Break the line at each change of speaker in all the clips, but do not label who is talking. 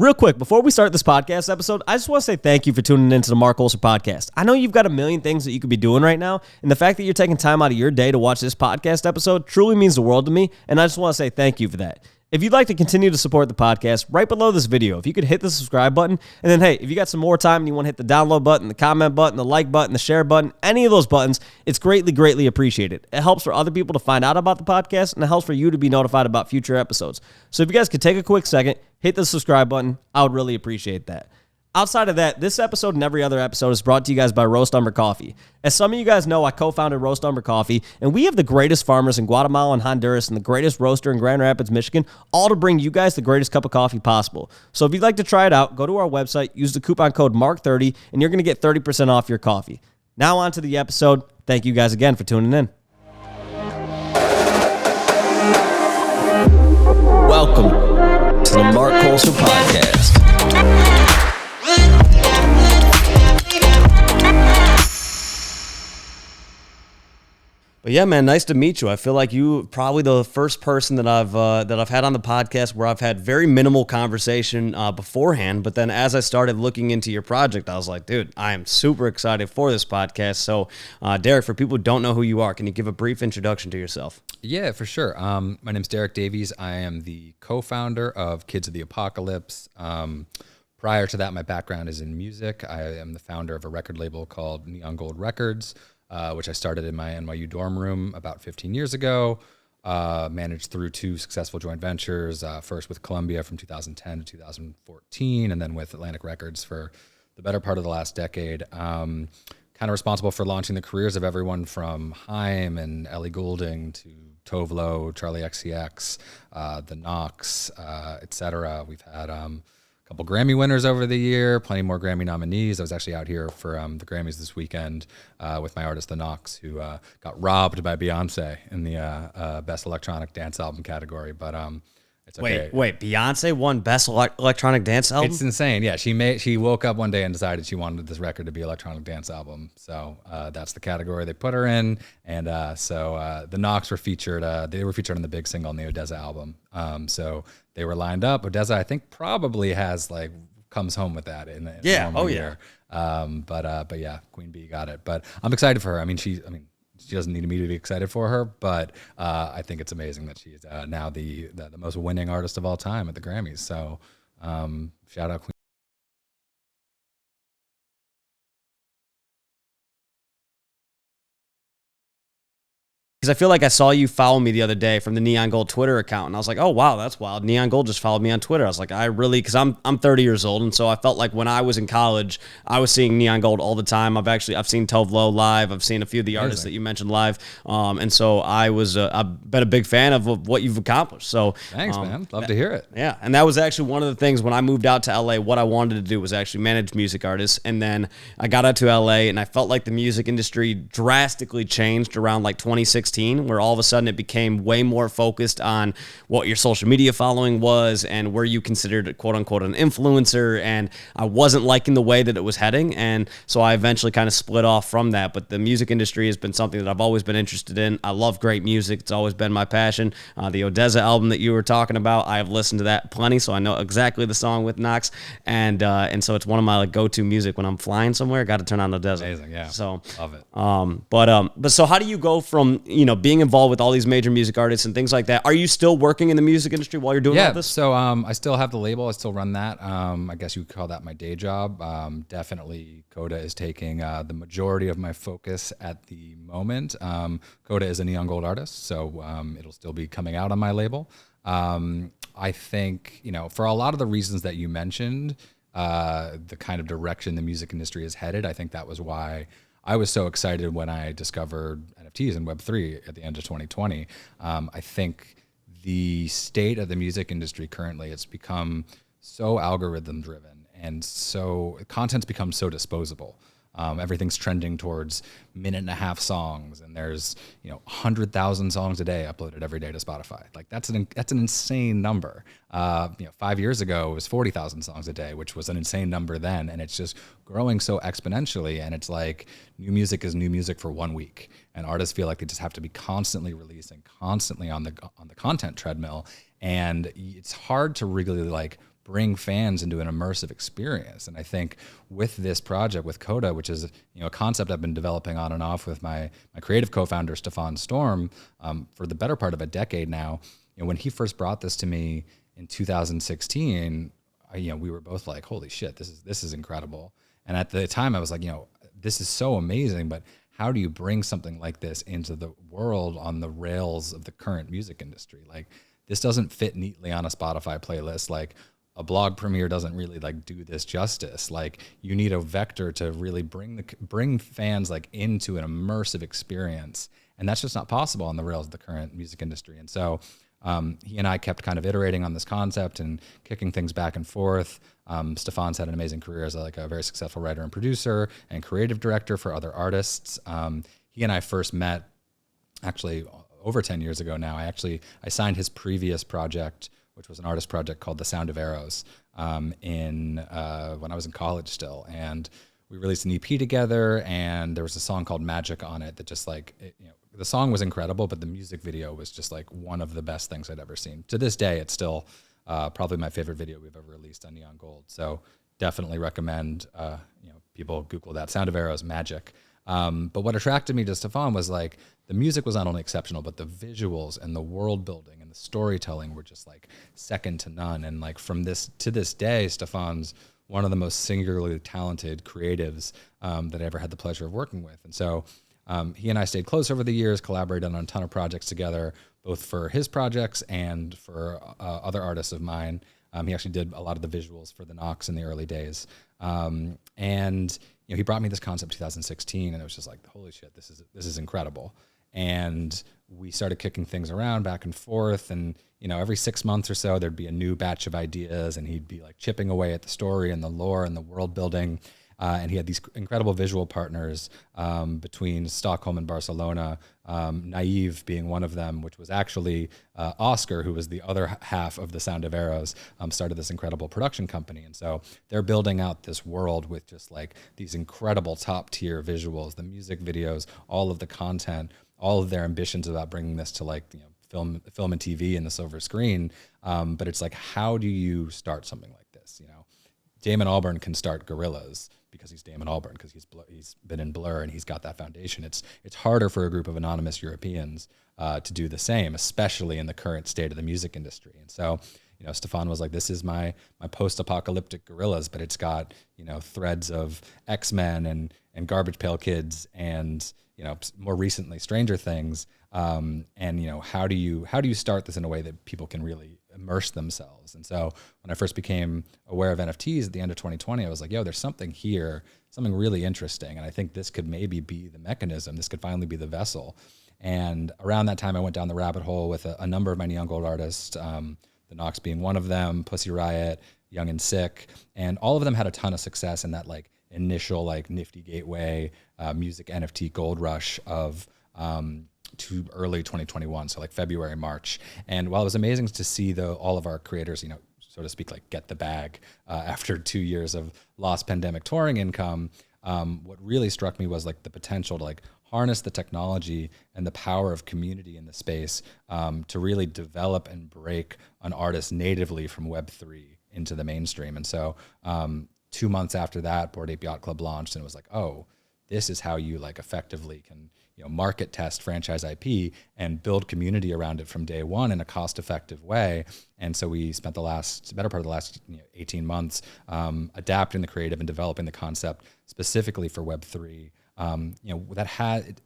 Real quick, before we start this podcast episode, I just want to say thank you for tuning into the Marc Colcer podcast. I know you've got a million things that you could be doing right now, and the fact that you're taking time out of your day to watch this podcast episode truly means the world to me, and I just want to say thank you for that. If you'd like to continue to support the podcast, right below this video, if you could hit the subscribe button, and then, hey, if you got some more time and you want to hit the download button, the comment button, the like button, the share button, any of those buttons, it's greatly, greatly appreciated. It helps for other people to find out about the podcast, and it helps for you to be notified about future episodes. So if you guys could take a quick second, hit the subscribe button, I would really appreciate that. Outside of that, this episode and every other episode is brought to you guys by Roast Umber Coffee. As some of you guys know, I co-founded Roast Umber Coffee, and we have the greatest farmers in Guatemala and Honduras and the greatest roaster in Grand Rapids, Michigan, all to bring you guys the greatest cup of coffee possible. So if you'd like to try it out, go to our website, use the coupon code MARC30, and you're going to get 30% off your coffee. Now on to the episode. Thank you guys again for tuning in. Welcome to the Marc Colcer Podcast. But yeah, man, nice to meet you. I feel like you probably the first person that I've had on the podcast where I've had very minimal conversation beforehand. But then as I started looking into your project, I was like, dude, I am super excited for this podcast. So, Derek, for people who don't know who you are, can you give a brief introduction to yourself?
Yeah, for sure. My name's Derek Davies. I am the co-founder of Kids of the Apocalypse. Prior to that, my background is in music. I am the founder of a record label called Neon Gold Records, which I started in my NYU dorm room about 15 years ago. Managed through two successful joint ventures, first with Columbia from 2010 to 2014, and then with Atlantic Records for the better part of the last decade. Kind of responsible for launching the careers of everyone from Haim and Ellie Goulding to Tovlo, Charlie XCX, the Knox, etc. We've had couple Grammy winners over the year, plenty more Grammy nominees. I was actually out here for the Grammys this weekend with my artist, The Knox, who got robbed by Beyonce in the Best Electronic Dance Album category. But it's okay.
Wait, Beyonce won Best Electronic Dance Album?
It's insane. Yeah, she woke up one day and decided she wanted this record to be Electronic Dance Album. So that's the category they put her in. And so the Knox were featured. They were featured on the big single on the Odessa album. So they were lined up. Odessa, I think, probably has comes home with that in the normal year. But yeah, Queen Bee got it. But I'm excited for her. I mean, she doesn't need me to be excited for her, but I think it's amazing that she's now the most winning artist of all time at the Grammys. So shout out Queen.
Because I feel like I saw you follow me the other day from the Neon Gold Twitter account, and I was like, oh, wow, that's wild. Neon Gold just followed me on Twitter. I was like, because I'm 30 years old, and so I felt like when I was in college, I was seeing Neon Gold all the time. I've seen Tovlo live. I've seen a few of the artists that you mentioned live, and so I've been a big fan of what you've accomplished. So
thanks, man. Love to hear it.
Yeah, and that was actually one of the things when I moved out to LA, what I wanted to do was actually manage music artists, and then I got out to LA, and I felt like the music industry drastically changed around 2016. Where all of a sudden it became way more focused on what your social media following was and where you considered quote unquote an influencer, and I wasn't liking the way that it was heading, and so I eventually kind of split off from that. But the music industry has been something that I've always been interested in. I love great music. It's always been my passion. The Odessa album that you were talking about, I have listened to that plenty, so I know exactly the song with Knox, and so it's one of my go-to music when I'm flying somewhere. Got to turn on Odessa.
Amazing, yeah.
So
love it.
But so how do you go from being involved with all these major music artists and things like that? Are you still working in the music industry while you're doing all this?
So I still have the label. I still run that. I guess you could call that my day job. Definitely KOTA is taking the majority of my focus at the moment. KOTA is a Neon Gold artist, so it'll still be coming out on my label. I think, for a lot of the reasons that you mentioned, the kind of direction the music industry is headed, I think that was why I was so excited when I discovered NFTs and Web3 at the end of 2020. I think the state of the music industry currently, it's become so algorithm driven, and so content's become so disposable. Everything's trending towards minute-and-a-half songs, and there's 100,000 songs a day uploaded every day to Spotify. That's an insane number. 5 years ago it was 40,000 songs a day, which was an insane number then, and it's just growing so exponentially. And it's like new music is new music for 1 week, and artists feel like they just have to be constantly releasing, constantly on the content treadmill, and it's hard to really bring fans into an immersive experience. And I think with this project with KOTA, which is a concept I've been developing on and off with my creative co-founder Stefan Storm for the better part of a decade now. When he first brought this to me in 2016, we were both like, holy shit, this is incredible. And at the time I was like, this is so amazing, but how do you bring something like this into the world on the rails of the current music industry? Like, this doesn't fit neatly on a Spotify playlist. Like, a blog premiere doesn't really like do this justice. Like, you need a vector to really bring fans like into an immersive experience. And that's just not possible on the rails of the current music industry. And so he and I kept kind of iterating on this concept and kicking things back and forth. Stefan's had an amazing career as a very successful writer and producer and creative director for other artists. He and I first met actually over 10 years ago now. I signed his previous project, which was an artist project called The Sound of Arrows, when I was in college still. And we released an EP together, and there was a song called Magic on it that just the song was incredible, but the music video was just like one of the best things I'd ever seen. To this day, it's still probably my favorite video we've ever released on Neon Gold. So definitely recommend people Google that, Sound of Arrows, Magic. But what attracted me to Stefan was like the music was not only exceptional, but the visuals and the world building and the storytelling were just like second to none. And like from this to this day, Stefan's one of the most singularly talented creatives that I ever had the pleasure of working with. And so he and I stayed close over the years, collaborated on a ton of projects together, both for his projects and for other artists of mine. He actually did a lot of the visuals for the Knox in the early days. And he brought me this concept in 2016, and it was just like, holy shit, this is incredible. And we started kicking things around back and forth, and every 6 months or so there'd be a new batch of ideas, and he'd be like chipping away at the story and the lore and the world building. And he had these incredible visual partners between Stockholm and Barcelona, Naive being one of them, which was actually Oscar, who was the other half of The Sound of Arrows, started this incredible production company. And so they're building out this world with just like these incredible top tier visuals, the music videos, all of the content, all of their ambitions about bringing this to like, film and TV and the silver screen. But it's like, how do you start something like this? Damon Albarn can start Gorillaz because he's Damon Albarn, because he's been in Blur and he's got that foundation. It's harder for a group of anonymous Europeans to do the same, especially in the current state of the music industry. And so, Stefan was like, this is my post-apocalyptic Gorillaz, but it's got, threads of X-Men and Garbage Pail Kids and, more recently Stranger Things. And how do you start this in a way that people can really immerse themselves? And so when I first became aware of NFTs at the end of 2020, I was like, there's something here, something really interesting. And I think this could maybe be the mechanism. This could finally be the vessel. And around that time, I went down the rabbit hole with a number of my Neon Gold artists, the Knox being one of them, Pussy Riot, Young and Sick, and all of them had a ton of success in that like initial like Nifty Gateway music NFT gold rush of to early 2021, so like February, March. And while it was amazing to see all of our creators, so to speak, like get the bag after 2 years of lost pandemic touring income, what really struck me was like the potential to like harness the technology and the power of community in the space to really develop and break an artist natively from Web3 into the mainstream. And so 2 months after that, Bored Ape Yacht Club launched, and it was like, oh, this is how you like effectively can market test franchise IP and build community around it from day one in a cost-effective way. And so we spent the better part of the last 18 months adapting the creative and developing the concept specifically for Web3.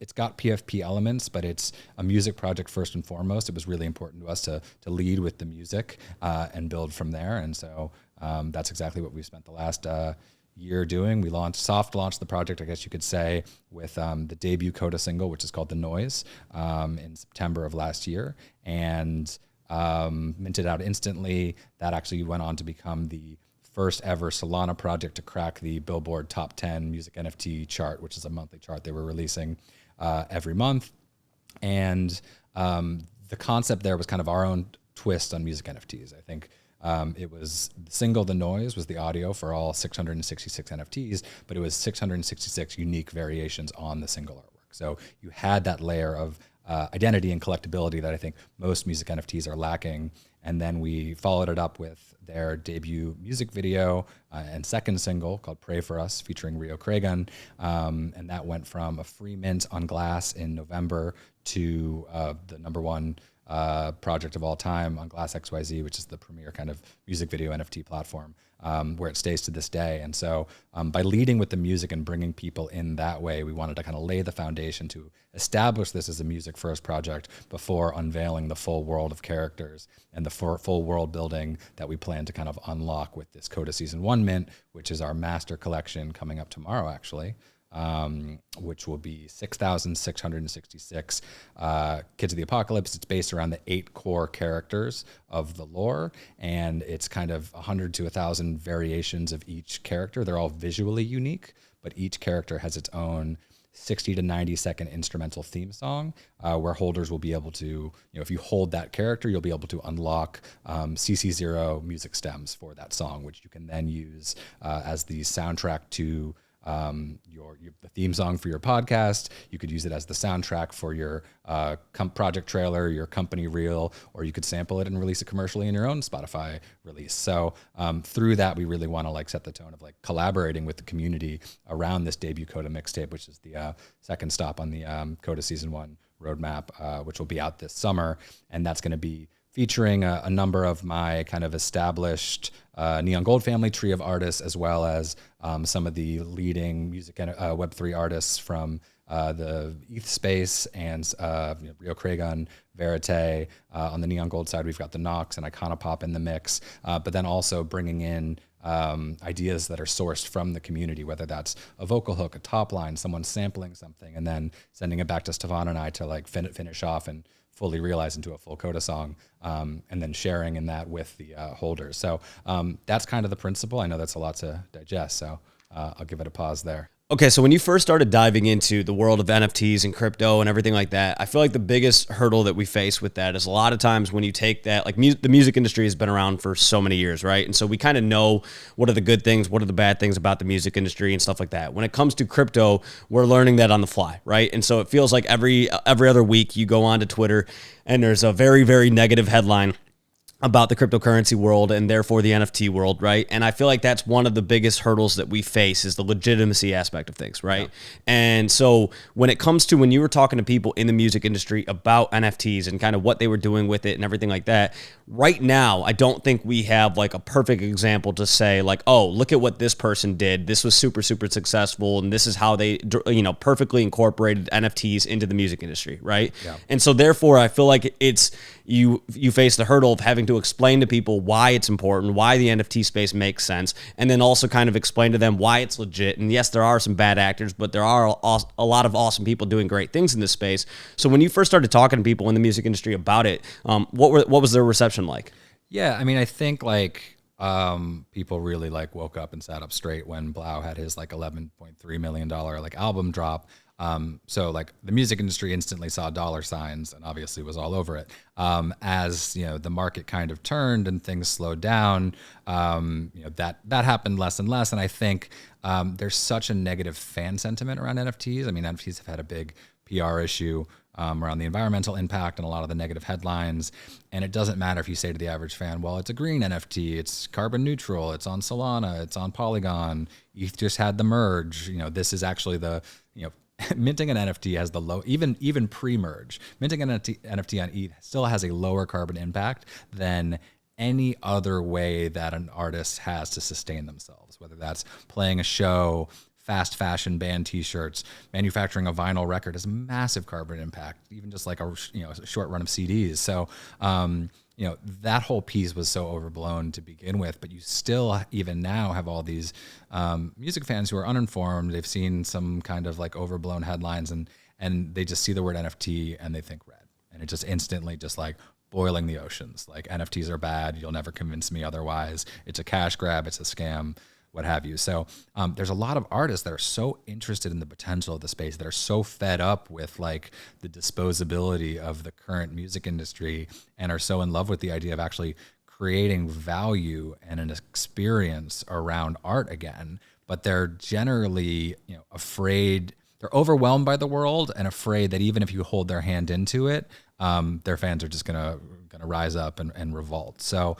It's got PFP elements, but it's a music project first and foremost. It was really important to us to lead with the music and build from there. And so that's exactly what we've spent the last year doing. We soft launched the project, I guess you could say, with the debut KOTA single, which is called The Noise, in September of last year, and minted out instantly. That actually went on to become the first ever Solana project to crack the Billboard Top 10 Music NFT chart, which is a monthly chart they were releasing every month. And the concept there was kind of our own twist on music NFTs. I think it was the single The Noise was the audio for all 666 NFTs, but it was 666 unique variations on the single artwork. So you had that layer of identity and collectability that I think most music NFTs are lacking. And then we followed it up with their debut music video and second single called Pray For Us featuring Rio Cragun. And that went from a free mint on Glass in November to the number one project of all time on Glass XYZ, which is the premier kind of music video NFT platform, where it stays to this day. And so by leading with the music and bringing people in that way, we wanted to kind of lay the foundation to establish this as a music first project before unveiling the full world of characters and the full world building that we plan to kind of unlock with this KOTA Season 1 mint, which is our master collection coming up tomorrow, actually. Which will be 6,666 Kids of the Apocalypse. It's based around the 8 core characters of the lore, and it's kind of 100 to 1,000 variations of each character. They're all visually unique, but each character has its own 60 to 90 second instrumental theme song, where holders will be able to, if you hold that character, you'll be able to unlock CC0 music stems for that song, which you can then use as the soundtrack to the theme song for your podcast. You could use it as the soundtrack for your project trailer, your company reel, or you could sample it and release it commercially in your own Spotify release. So through that, we really want to set the tone of collaborating with the community around this debut KOTA mixtape, which is the second stop on the KOTA Season 1 roadmap, which will be out this summer. And that's going to be featuring a number of my kind of established Neon Gold family tree of artists, as well as some of the leading music and Web3 artists from the ETH space and Rio Cragun, Verite. On the Neon Gold side, we've got the Nox and Iconopop in the mix, but then also bringing in ideas that are sourced from the community, whether that's a vocal hook, a top line, someone sampling something, and then sending it back to Stefan and I to finish off and fully realize into a full KOTA song, and then sharing in that with the holders. So that's kind of the principle. I know that's a lot to digest, so I'll give it a pause there.
Okay, so when you first started diving into the world of NFTs and crypto and everything like that, I feel like the biggest hurdle that we face with that is a lot of times when you take that, the music industry has been around for so many years, right? And so we kind of know what are the good things, what are the bad things about the music industry and stuff like that. When it comes to crypto, we're learning that on the fly, right? And so it feels like every other week you go onto Twitter and there's a very, very negative headline about the cryptocurrency world and therefore the NFT world, right? And I feel like that's one of the biggest hurdles that we face is the legitimacy aspect of things, right? Yeah. And so when it comes to when you were talking to people in the music industry about NFTs and kind of what they were doing with it and everything like that, right now, I don't think we have a perfect example to say oh, look at what this person did. This was super, super successful. And this is how they, perfectly incorporated NFTs into the music industry, right? Yeah. And so therefore, I feel like it's, you face the hurdle of having to explain to people why it's important, why the NFT space makes sense, and then also kind of explain to them why it's legit. And yes, there are some bad actors, but there are a lot of awesome people doing great things in this space. So when you first started talking to people in the music industry about it, what was their reception like?
Yeah, I mean, I think people really woke up and sat up straight when Blau had his $11.3 million album drop. So the music industry instantly saw dollar signs and obviously was all over it. As the market kind of turned and things slowed down, that happened less and less. And I think there's such a negative fan sentiment around NFTs. I mean, NFTs have had a big PR issue around the environmental impact and a lot of the negative headlines. And it doesn't matter if you say to the average fan, well, it's a green NFT, it's carbon neutral, it's on Solana, it's on Polygon, ETH just had the merge. This is actually the, minting an NFT has the low, even pre-merge, minting an NFT on ETH still has a lower carbon impact than any other way that an artist has to sustain themselves, whether that's playing a show, fast fashion band t-shirts, manufacturing a vinyl record has a massive carbon impact, even just a short run of CDs. So, that whole piece was so overblown to begin with, but you still, even now, have all these music fans who are uninformed. They've seen some kind of overblown headlines and they just see the word NFT and they think red. And it just instantly boiling the oceans. NFTs are bad. You'll never convince me otherwise. It's a cash grab. It's a scam, what have you. So there's a lot of artists that are so interested in the potential of the space, that are so fed up with the disposability of the current music industry and are so in love with the idea of actually creating value and an experience around art again. But they're generally, afraid. overwhelmed by the world and afraid that even if you hold their hand into it, their fans are just gonna rise up and revolt. So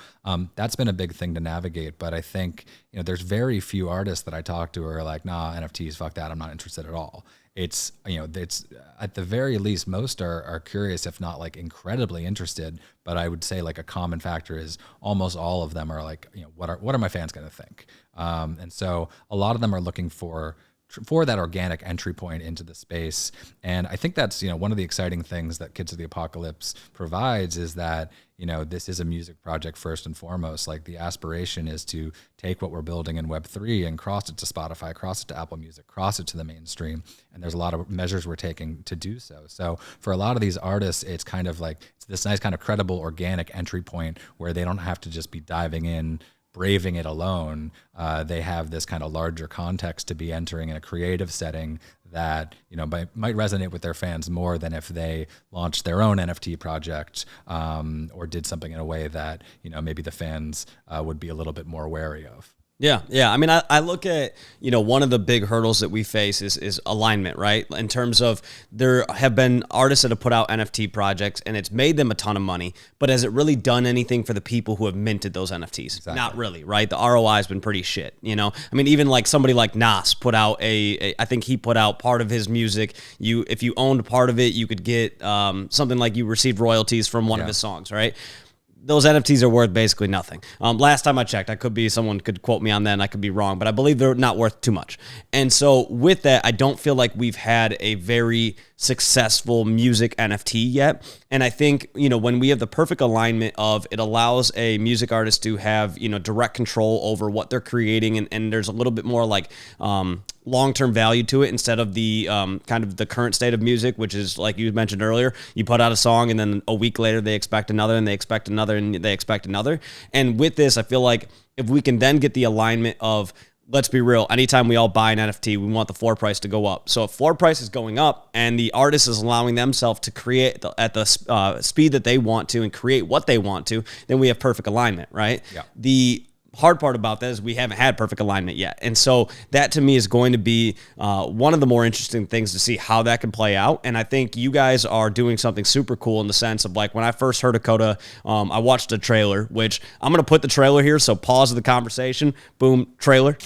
that's been a big thing to navigate. But I think, there's very few artists that I talk to who are like, nah, NFTs, fuck that, I'm not interested at all. It's at the very least, most are curious, if not like incredibly interested. But I would say like a common factor is almost all of them are like, what are my fans going to think? And so a lot of them are looking for that organic entry point into the space. And I think that's, one of the exciting things that Kids of the Apocalypse provides is that, this is a music project first and foremost. Like the aspiration is to take what we're building in Web3 and cross it to Spotify, cross it to Apple Music, cross it to the mainstream. And there's a lot of measures we're taking to do so. So for a lot of these artists, it's kind of like it's this nice kind of credible organic entry point where they don't have to just be diving in, braving it alone. They have this kind of larger context to be entering in a creative setting that might resonate with their fans more than if they launched their own NFT project or did something in a way that maybe the fans would be a little bit more wary of.
Yeah. I mean, I look at, one of the big hurdles that we face is alignment, right? In terms of there have been artists that have put out NFT projects and it's made them a ton of money, but has it really done anything for the people who have minted those NFTs? Exactly. Not really, right? The ROI has been pretty shit, I mean, even like somebody like Nas put out I think he put out part of his music. If you owned part of it, you could get something like you received royalties from one of his songs, right? Those NFTs are worth basically nothing. Last time I checked, someone could quote me on that and I could be wrong, but I believe they're not worth too much. And so with that, I don't feel like we've had a very successful music NFT yet. And I think, when we have the perfect alignment of it allows a music artist to have, direct control over what they're creating. And there's a little bit more like, long-term value to it instead of the kind of the current state of music, which is like you mentioned earlier, you put out a song and then a week later they expect another and they expect another and they expect another. And with this, I feel like if we can then get the alignment of, let's be real, anytime we all buy an NFT, we want the floor price to go up. So if floor price is going up and the artist is allowing themselves to create at the speed that they want to and create what they want to, then we have perfect alignment, right?
Yeah.
The hard part about that is we haven't had perfect alignment yet. And so that to me is going to be one of the more interesting things to see how that can play out. And I think you guys are doing something super cool in the sense of like when I first heard of KOTA, I watched a trailer, which I'm going to put the trailer here. So pause the conversation. Boom, trailer.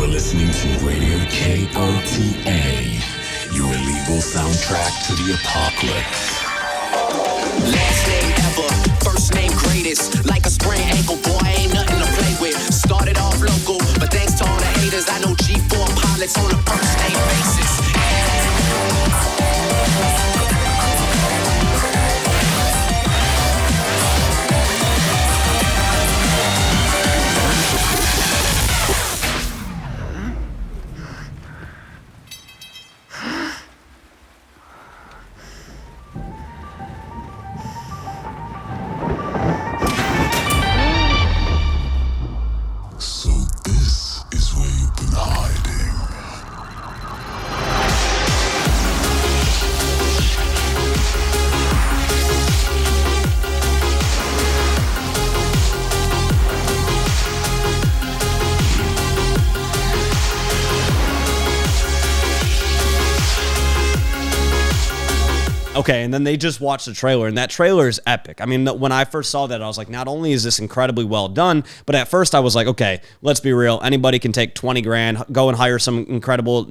Listening to Radio KOTA, your illegal soundtrack to the apocalypse.
Last name ever, first name greatest. Like a sprained ankle, boy, ain't nothing to play with. Started off local, but thanks to all the haters, I know G4 pilots on a first name basis.
Okay, and then they just watched the trailer, and that trailer is epic. I mean, when I first saw that, I was like, not only is this incredibly well done, but at first I was like, okay, let's be real. Anybody can take 20 grand, go and hire some incredible,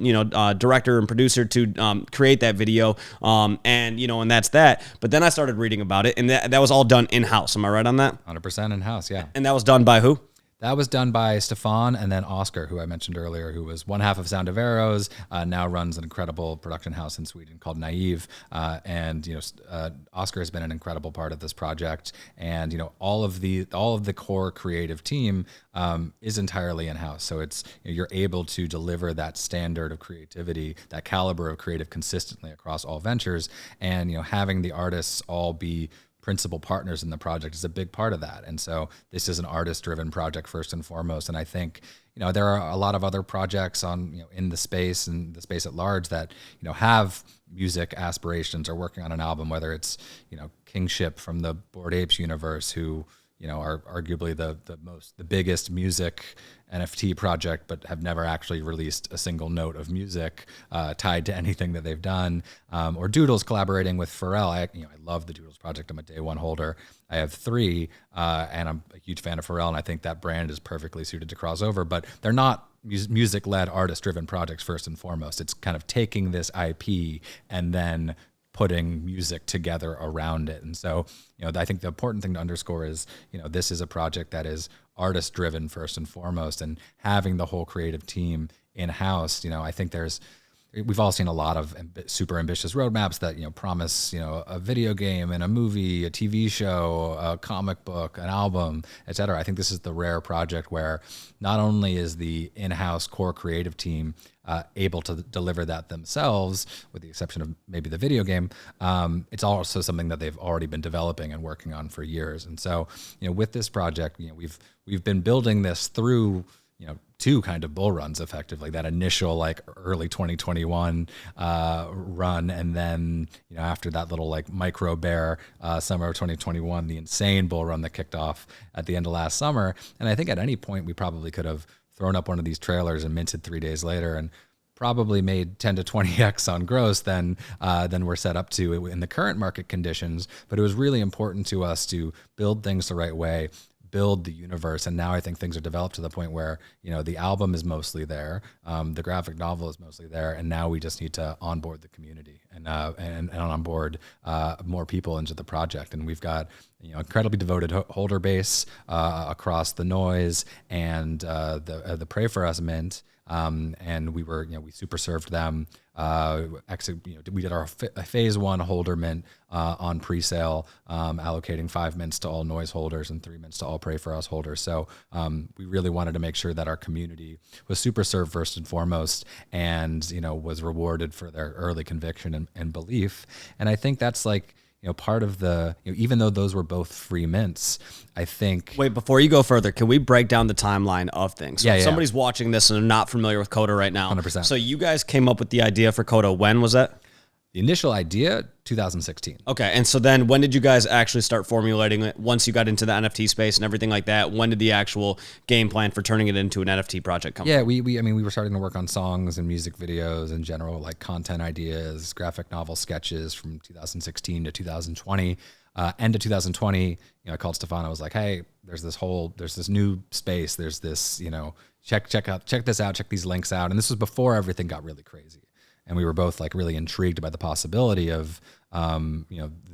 director and producer to create that video, and that's that. But then I started reading about it, and that was all done in-house. Am I right on that?
100% in-house, yeah.
And that was done by who?
That was done by Stefan and then Oscar, who I mentioned earlier, who was one half of Sound of Arrows, now runs an incredible production house in Sweden called Naive. Oscar has been an incredible part of this project. And, all of the core creative team is entirely in-house. So it's, you're able to deliver that standard of creativity, that caliber of creative consistently across all ventures. And, having the artists all be principal partners in the project is a big part of that. And so this is an artist-driven project first and foremost. And I think, there are a lot of other projects on, in the space and the space at large that, have music aspirations or working on an album, whether it's, Kingship from the Bored Apes universe, who, are arguably the biggest music NFT project, but have never actually released a single note of music tied to anything that they've done. Or Doodles collaborating with Pharrell. I love the Doodles project. I'm a day one holder. I have 3, and I'm a huge fan of Pharrell, and I think that brand is perfectly suited to cross over. But they're not music-led, artist-driven projects first and foremost. It's kind of taking this IP and then putting music together around it. And so, I think the important thing to underscore is, this is a project that is artist driven first and foremost, and having the whole creative team in-house. I think we've all seen a lot of super ambitious roadmaps that, promise, a video game and a movie, a TV show, a comic book, an album, et cetera. I think this is the rare project where not only is the in-house core creative team able to deliver that themselves, with the exception of maybe the video game, it's also something that they've already been developing and working on for years. And so, with this project, we've been building this through, 2 kind of bull runs, effectively. That initial like early 2021 run, and then after that little like micro bear summer of 2021, the insane bull run that kicked off at the end of last summer. And I think at any point we probably could have thrown up one of these trailers and minted 3 days later, and probably made 10 to 20x on gross than we're set up to in the current market conditions. But it was really important to us to build things the right way, build the universe. And now I think things are developed to the point where, the album is mostly there. The graphic novel is mostly there. And now we just need to onboard the community and onboard more people into the project. And we've got, incredibly devoted holder base across the Noise and the Pray For Us mint. And we super served them. We did our phase 1 holder mint on pre-sale, allocating 5 mints to all Noise holders and 3 mints to all Pray For Us holders. So we really wanted to make sure that our community was super served first and foremost, and was rewarded for their early conviction and belief. And I think that's like, part of the, even though those were both free mints, I think.
Wait, before you go further, can we break down the timeline of things? So if somebody's watching this and they're not familiar with KOTA right now.
100%.
So you guys came up with the idea for KOTA. When was that?
The initial idea, 2016.
Okay, and so then when did you guys actually start formulating it? Once you got into the NFT space and everything like that, when did the actual game plan for turning it into an NFT project come?
Yeah, we were starting to work on songs and music videos in general, like content ideas, graphic novel sketches from 2016 to 2020. End of 2020, I called Stefano. I was like, hey, there's this new space. There's this, check this out, check these links out. And this was before everything got really crazy. And we were both like really intrigued by the possibility of,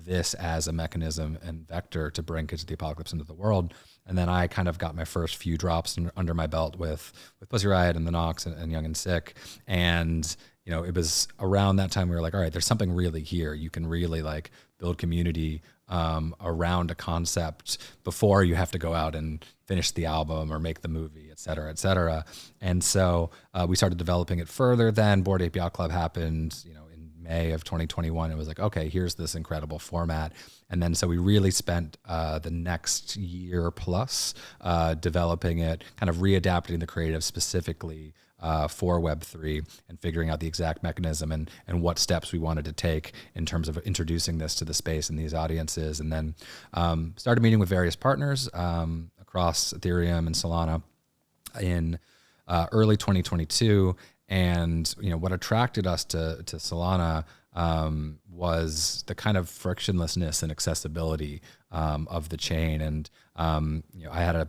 this as a mechanism and vector to bring Kids of the Apocalypse into the world. And then I kind of got my first few drops under my belt with Pussy Riot and the Nox and Young and Sick. And, it was around that time we were like, all right, there's something really here. You can really like build community around a concept before you have to go out and finish the album or make the movie, et cetera, et cetera. And so we started developing it further. Then Bored Ape Yacht Club happened, in May of 2021. It was like, okay, here's this incredible format. And then so we really spent the next year plus developing it, kind of readapting the creative specifically for Web3 and figuring out the exact mechanism and what steps we wanted to take in terms of introducing this to the space and these audiences. And then started meeting with various partners across Ethereum and Solana in early 2022. And what attracted us to Solana was the kind of frictionlessness and accessibility of the chain. And I had a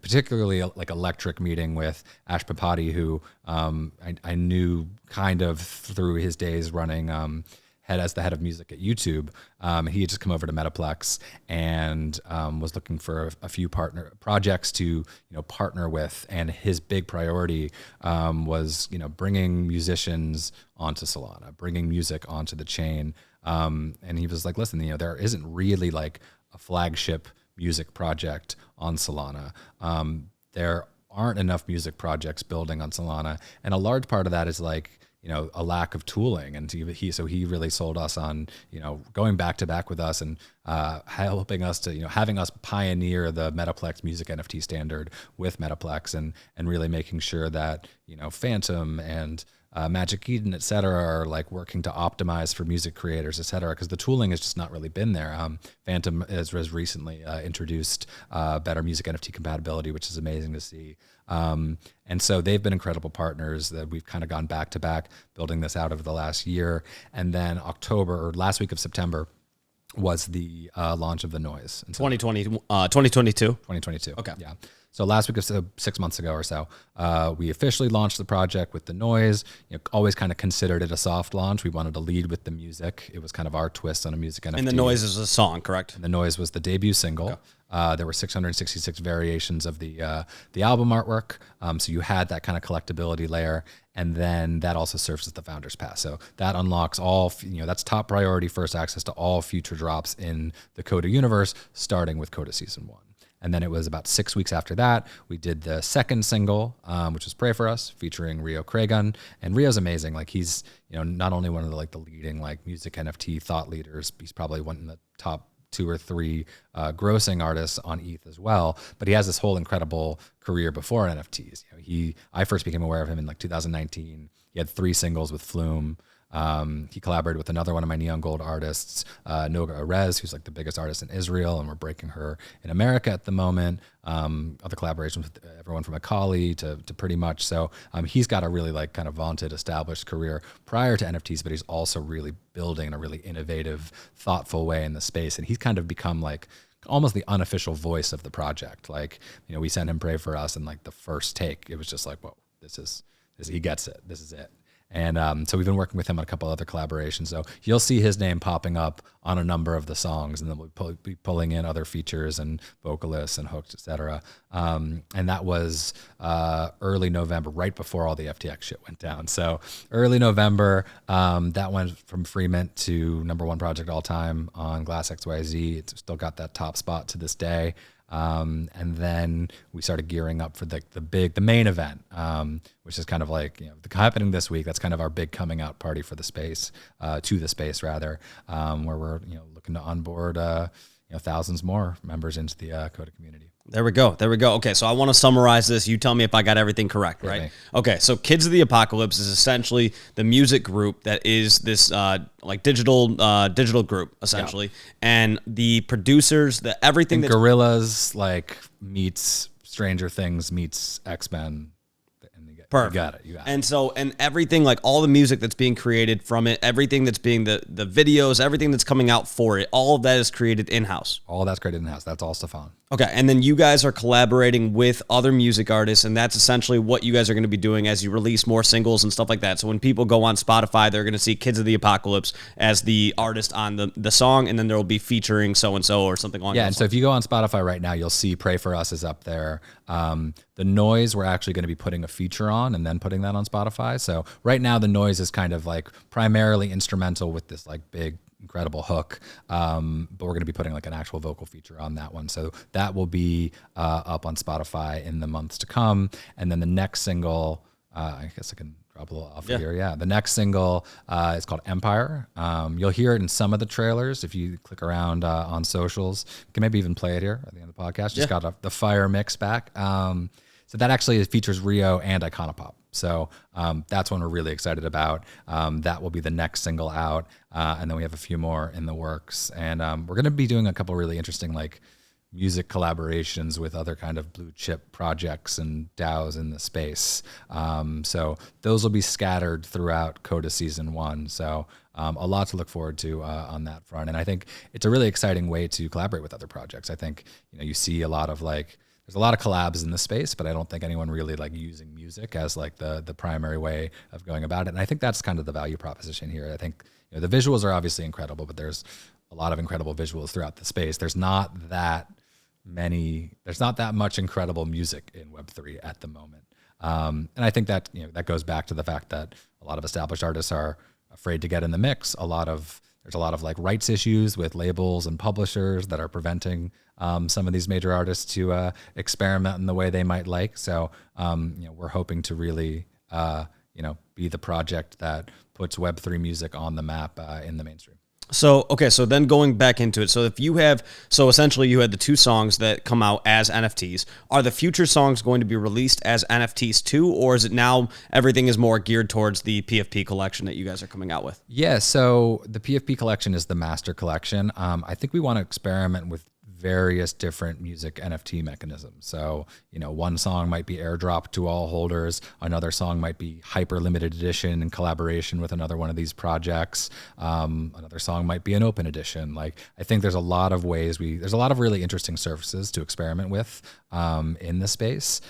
particularly like electric meeting with Ash Papati, who I knew kind of through his days running as the head of music at YouTube. He had just come over to Metaplex and was looking for a few partner projects to partner with, and his big priority was bringing musicians onto Solana, bringing music onto the chain. And he was like, listen, there isn't really like a flagship music project on Solana. There aren't enough music projects building on Solana, and a large part of that is like a lack of tooling, and he really sold us on going back to back with us and helping us to having us pioneer the Metaplex music NFT standard with Metaplex, and really making sure that Phantom and Magic Eden, et cetera, are like working to optimize for music creators, et cetera, because the tooling has just not really been there. Phantom has recently introduced better music NFT compatibility, which is amazing to see. And so they've been incredible partners that we've kind of gone back to back building this out over the last year. And then last week of September was the launch of the Noise. And so
2022.
2022.
Okay.
Yeah. So last week of 6 months ago or so, we officially launched the project with the Noise. Always kind of considered it a soft launch. We wanted to lead with the music. It was kind of our twist on a music NFT.
And the Noise is a song, correct?
And the Noise was the debut single. Okay. There were 666 variations of the album artwork. So you had that kind of collectability layer. And then that also serves as the Founder's Pass. So that unlocks all, that's top priority first access to all future drops in the KOTA universe, starting with KOTA Season 1. And then it was about 6 weeks after that, we did the second single, which was Pray For Us, featuring Rio Cragun. And Rio's amazing. Like, he's, not only one of the leading music NFT thought leaders, he's probably one of the top 2 or 3 grossing artists on ETH as well. But he has this whole incredible career before NFTs. I first became aware of him in 2019. He had 3 singles with Flume. He collaborated with another one of my neon gold artists, Noga Arez, who's the biggest artist in Israel, and we're breaking her in America at the moment. Other collaborations with everyone from Akali to pretty much. So he's got a really kind of vaunted, established career prior to NFTs, but he's also really building in a really innovative, thoughtful way in the space. And he's kind of become almost the unofficial voice of the project. We sent him Pray For Us, and the first take, it was just whoa, he gets it. This is it. And so we've been working with him on a couple other collaborations. So you'll see his name popping up on a number of the songs, and then we'll be pulling in other features and vocalists and hooks, et cetera. And that was early November, right before all the FTX shit went down. So early November, that went from free mint to #1 project all time on Glass XYZ. It's still got that top spot to this day. And then we started gearing up for the main event, which is kind of happening this week. That's kind of our big coming out party for the space, to the space rather, where we're looking to onboard thousands more members into the KOTA community.
There we go. Okay, so I want to summarize this. You tell me if I got everything correct, right?
Okay.
Okay, so Kids of the Apocalypse is essentially the music group that is this digital group, essentially. Yeah. And the producers, everything
and Gorillas meets Stranger Things meets X-Men.
Perfect.
You got it.
And so, and everything, all the music that's being created from it, everything that's being the videos, everything that's coming out for it, all of that is created in-house.
All that's created in-house. That's all Stefan.
Okay, and then you guys are collaborating with other music artists, and that's essentially what you guys are going to be doing as you release more singles and stuff like that. So when people go on Spotify, they're going to see Kids of the Apocalypse as the artist on the song, and then there will be featuring so-and-so or something along those lines.
So if you go on Spotify right now, you'll see Pray For Us is up there. The Noise, we're actually going to be putting a feature on and then putting that on Spotify. So right now, the Noise is kind of primarily instrumental with this big, incredible hook, but we're going to be putting an actual vocal feature on that one. So that will be up on Spotify in the months to come. And then the next single, I guess I can drop a little off here. Yeah, the next single is called Empire. You'll hear it in some of the trailers if you click around on socials. You can maybe even play it here at the end of the podcast. Just got the Fire mix back. So that actually features Rio and Iconopop. So that's one we're really excited about. That will be the next single out. And then we have a few more in the works. And we're going to be doing a couple really interesting music collaborations with other kind of blue chip projects and DAOs in the space. So those will be scattered throughout KOTA Season 1. So a lot to look forward to on that front. And I think it's a really exciting way to collaborate with other projects. I think, you see a lot of there's a lot of collabs in the space, but I don't think anyone really using music as the primary way of going about it. And I think that's kind of the value proposition here. I think the visuals are obviously incredible, but there's a lot of incredible visuals throughout the space. There's not that much incredible music in Web3 at the moment. And I think that that goes back to the fact that a lot of established artists are afraid to get in the mix. There's a lot of rights issues with labels and publishers that are preventing some of these major artists to experiment in the way they might like. So we're hoping to really be the project that puts Web3 music on the map in the mainstream.
So, okay, so then going back into it. So if you have, so essentially you had the 2 songs that come out as NFTs. Are the future songs going to be released as NFTs too? Or is it now everything is more geared towards the PFP collection that you guys are coming out with?
Yeah, so the PFP collection is the master collection. I think we want to experiment with various different music NFT mechanisms. So, one song might be airdropped to all holders. Another song might be hyper limited edition in collaboration with another one of these projects. Another song might be an open edition. Like, I think there's a lot of ways there's a lot of really interesting surfaces to experiment with in the space.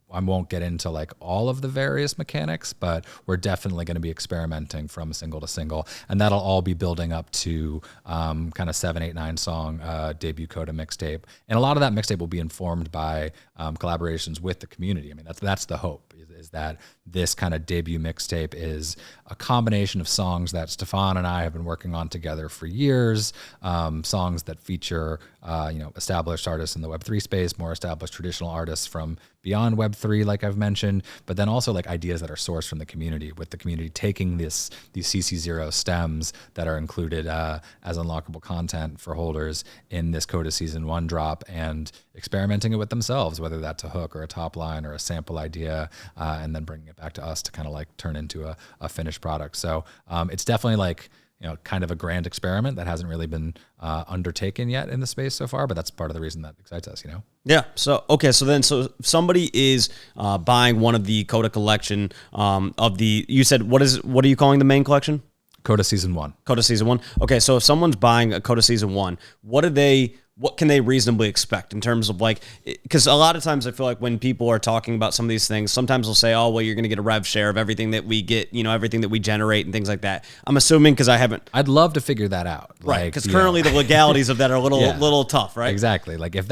I won't get into like all of the various mechanics, but we're definitely going to be experimenting from single to single, and that'll all be building up to kind of 7, 8, 9 song debut KOTA mixtape. And a lot of that mixtape will be informed by collaborations with the community. I mean, that's the hope, is that this kind of debut mixtape is a combination of songs that Stefan and I have been working on together for years, songs that feature established artists in the Web3 space, more established traditional artists from beyond Web3, like I've mentioned, but then also like ideas that are sourced from the community, with the community taking these CC0 stems that are included as unlockable content for holders in this KOTA Season 1 drop and experimenting it with themselves, whether that's a hook or a top line or a sample idea, and then bringing it back to us to kind of like turn into a finished product. So it's definitely like, kind of a grand experiment that hasn't really been undertaken yet in the space so far, but that's part of the reason that excites us,
Yeah. So, okay. So if somebody is buying one of the KOTA collection you said, what are you calling the main collection?
KOTA Season 1.
KOTA Season 1. Okay. So if someone's buying a KOTA Season 1, what can they reasonably expect in terms of like, because a lot of times I feel like when people are talking about some of these things, sometimes they'll say, oh, well, you're going to get a rev share of everything that we get, everything that we generate and things like that. I'm assuming, because
I'd love to figure that out.
Right. Because currently the legalities of that are a little tough, right?
Exactly. Like if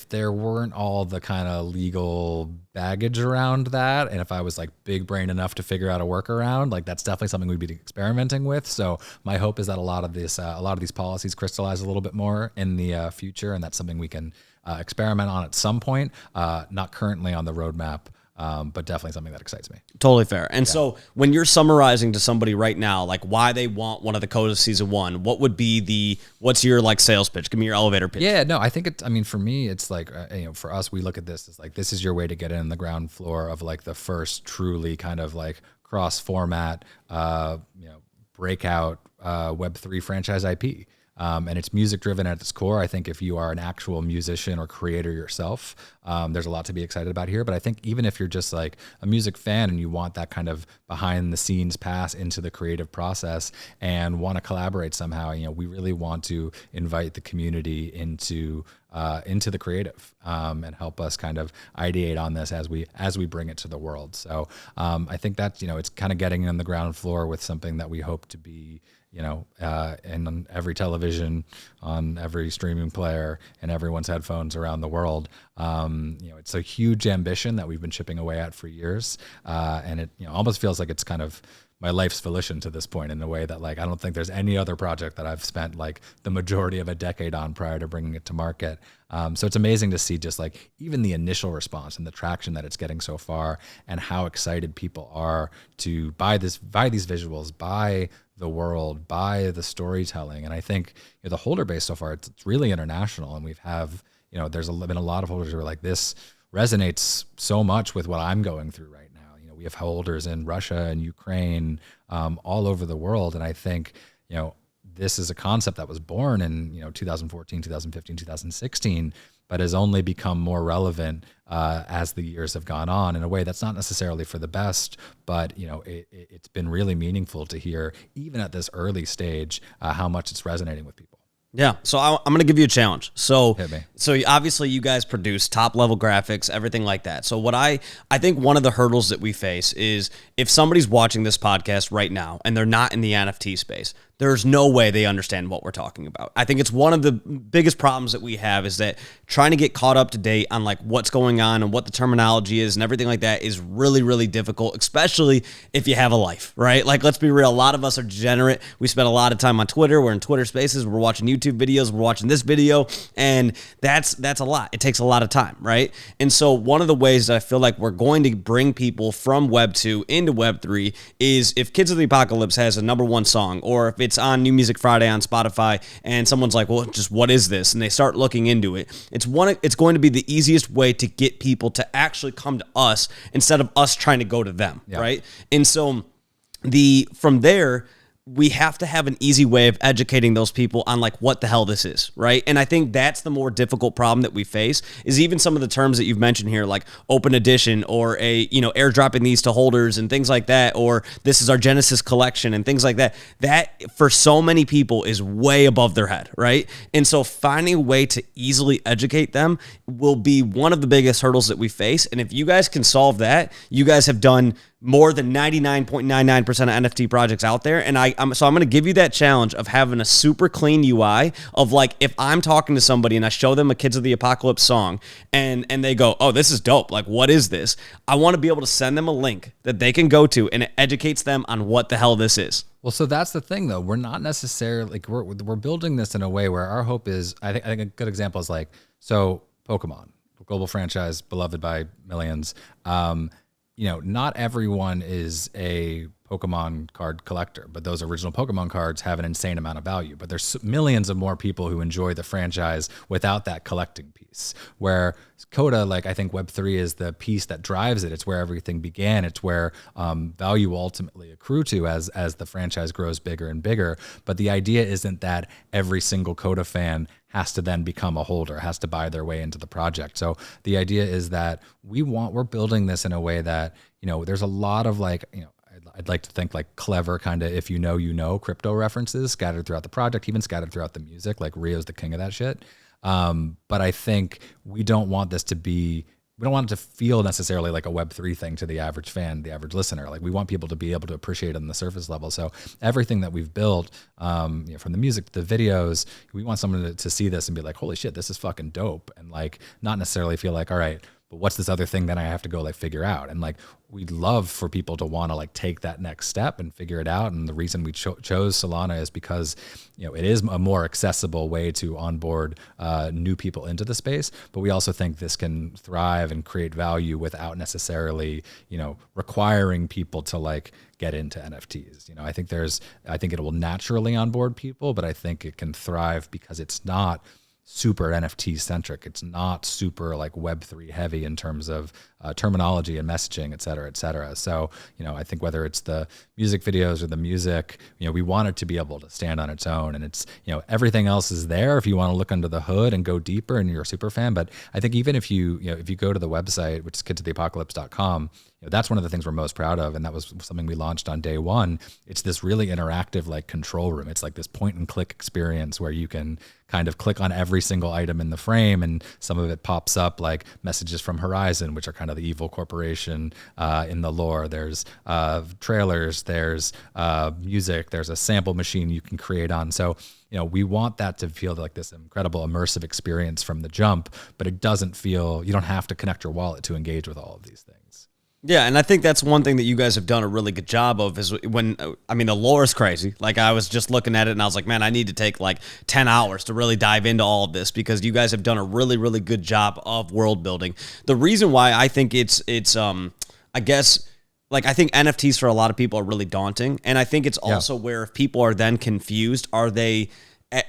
there weren't all the kind of legal baggage around that, and if I was like big brain enough to figure out a workaround, like that's definitely something we'd be experimenting with. So my hope is that a lot of these policies crystallize a little bit more in the future, and that's something we can experiment on at some point. Not currently on the roadmap, but definitely something that excites me.
Totally fair. And so when you're summarizing to somebody right now, like why they want one of the KOTA Season 1, what's your like sales pitch? Give me your elevator pitch.
Yeah, no, I think for me, it's like, for us, we look at this as like, this is your way to get in the ground floor of like the first truly kind of like cross format, breakout Web3 franchise IP. And it's music driven at its core. I think if you are an actual musician or creator yourself, there's a lot to be excited about here. But I think even if you're just like a music fan and you want that kind of behind the scenes pass into the creative process and want to collaborate somehow, we really want to invite the community into the creative and help us kind of ideate on this as we bring it to the world. So I think that, it's kind of getting on the ground floor with something that we hope to be, in on every television, on every streaming player, and everyone's headphones around the world. It's a huge ambition that we've been chipping away at for years. And it, almost feels like it's kind of my life's volition to this point, in a way that like, I don't think there's any other project that I've spent like the majority of a decade on prior to bringing it to market. So it's amazing to see just like even the initial response and the traction that it's getting so far, and how excited people are to buy these visuals, buy the world, buy the storytelling. And I think the holder base so far, it's really international, and there's been a lot of holders who are like, this resonates so much with what I'm going through right now. We have holders in Russia and Ukraine, all over the world. And I think, this is a concept that was born in, 2014, 2015, 2016, but has only become more relevant as the years have gone on, in a way that's not necessarily for the best, but it's been really meaningful to hear, even at this early stage, how much it's resonating with people.
Yeah. So I'm going to give you a challenge. So
obviously you guys produce top level graphics, everything like that. So what I think one of the hurdles that we face is if somebody's watching this podcast right now and they're not in the NFT space,
there's no way they understand what we're talking about. I think it's one of the biggest problems that we have is that trying to get caught up to date on like what's going on and what the terminology is and everything like that is really, really difficult, especially if you have a life, right? Like, let's be real. A lot of us are degenerate. We spend a lot of time on Twitter. We're in Twitter Spaces. We're watching YouTube videos. We're watching this video, and that's a lot. It takes a lot of time, right? And so one of the ways that I feel like we're going to bring people from Web 2 into Web 3 is if Kids of the Apocalypse has a #1 song, or if it's on New Music Friday on Spotify and someone's like, well, just what is this? And they start looking into it. It's going to be the easiest way to get people to actually come to us instead of us trying to go to them, right? And so from there, we have to have an easy way of educating those people on like what the hell this is, right? And I think that's the more difficult problem that we face is even some of the terms that you've mentioned here, like open edition or airdropping these to holders and things like that, or this is our Genesis collection and things like that. That for so many people is way above their head, right? And so finding a way to easily educate them will be one of the biggest hurdles that we face. And if you guys can solve that, you guys have done more than 99.99% of NFT projects out there. And I'm going to give you that challenge of having a super clean UI of like, if I'm talking to somebody and I show them a Kids of the Apocalypse song and they go, oh, this is dope. Like, what is this? I want to be able to send them a link that they can go to and it educates them on what the hell this is.
Well, so that's the thing, though. We're not necessarily like we're building this in a way where our hope is. I think a good example is like Pokemon, global franchise, beloved by millions. Not everyone is a Pokemon card collector, but those original Pokemon cards have an insane amount of value. But there's millions of more people who enjoy the franchise without that collecting piece. Where KOTA, like I think Web3 is the piece that drives it. It's where everything began. It's where value will ultimately accrue to as the franchise grows bigger and bigger. But the idea isn't that every single KOTA fan has to then become a holder, has to buy their way into the project. So the idea is that we're building this in a way that, there's a lot of like, I'd like to think like clever kind of, if you know, crypto references scattered throughout the project, even scattered throughout the music, like Rio's the king of that shit. But I think we don't want it to feel necessarily like a Web3 thing to the average fan, the average listener. Like we want people to be able to appreciate it on the surface level. So everything that we've built, from the music to the videos, we want someone to see this and be like, holy shit, this is fucking dope. And like, not necessarily feel like, all right, but what's this other thing that I have to go like figure out? And like, we'd love for people to want to like take that next step and figure it out. And the reason we chose Solana is because, it is a more accessible way to onboard new people into the space. But we also think this can thrive and create value without necessarily, requiring people to like get into NFTs. I think it will naturally onboard people, but I think it can thrive because it's not super NFT centric. It's not super like Web3 heavy in terms of terminology and messaging, et cetera, et cetera. So, I think whether it's the music videos or the music, we want it to be able to stand on its own, and it's, everything else is there if you want to look under the hood and go deeper and you're a super fan. But I think even if you go to the website, which is kidsoftheapocalypse.com, that's one of the things we're most proud of. And that was something we launched on day one. It's this really interactive like control room. It's like this point and click experience where you can kind of click on every single item in the frame, and some of it pops up like messages from Horizon, which are kind of the evil corporation in the lore. There's trailers, there's music, there's a sample machine you can create on. So, we want that to feel like this incredible immersive experience from the jump, but it doesn't feel, you don't have to connect your wallet to engage with all of these things.
Yeah, and I think that's one thing that you guys have done a really good job of is the lore is crazy. Like, I was just looking at it and I was like, man, I need to take like 10 hours to really dive into all of this because you guys have done a really, really good job of world building. The reason why I think I think NFTs for a lot of people are really daunting. And I think it's also where if people are then confused, are they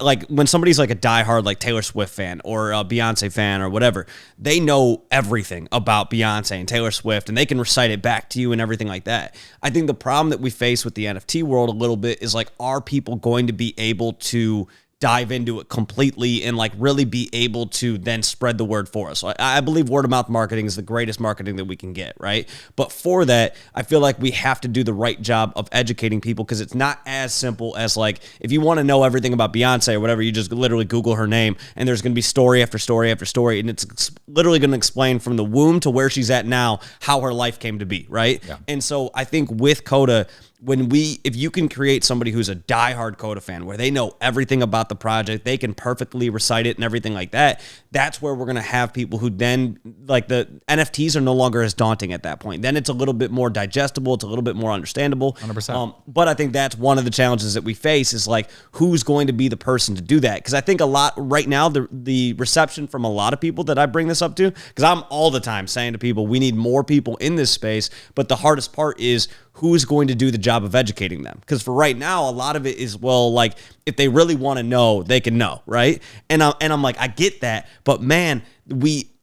like when somebody's like a diehard like Taylor Swift fan or a Beyonce fan or whatever, they know everything about Beyonce and Taylor Swift and they can recite it back to you and everything like that. I think the problem that we face with the NFT world a little bit is like, are people going to be able to dive into it completely and like really be able to then spread the word for us? So I believe word of mouth marketing is the greatest marketing that we can get, right? But for that, I feel like we have to do the right job of educating people because it's not as simple as like, if you want to know everything about Beyonce or whatever, you just literally Google her name and there's going to be story after story after story. And it's literally going to explain from the womb to where she's at now, how her life came to be, right? Yeah. And so I think with KOTA, if you can create somebody who's a diehard KOTA fan, where they know everything about the project, they can perfectly recite it and everything like that, that's where we're going to have people who then, like, the NFTs are no longer as daunting at that point. Then it's a little bit more digestible. It's a little bit more understandable.
100%.
But I think that's one of the challenges that we face is, like, who's going to be the person to do that? Because I think a lot right now, the reception from a lot of people that I bring this up to, because I'm all the time saying to people, we need more people in this space. But the hardest part is who's going to do the job of educating them. Because for right now, a lot of it is, well, like, if they really want to know, they can know, right? And I'm like, I get that, but man,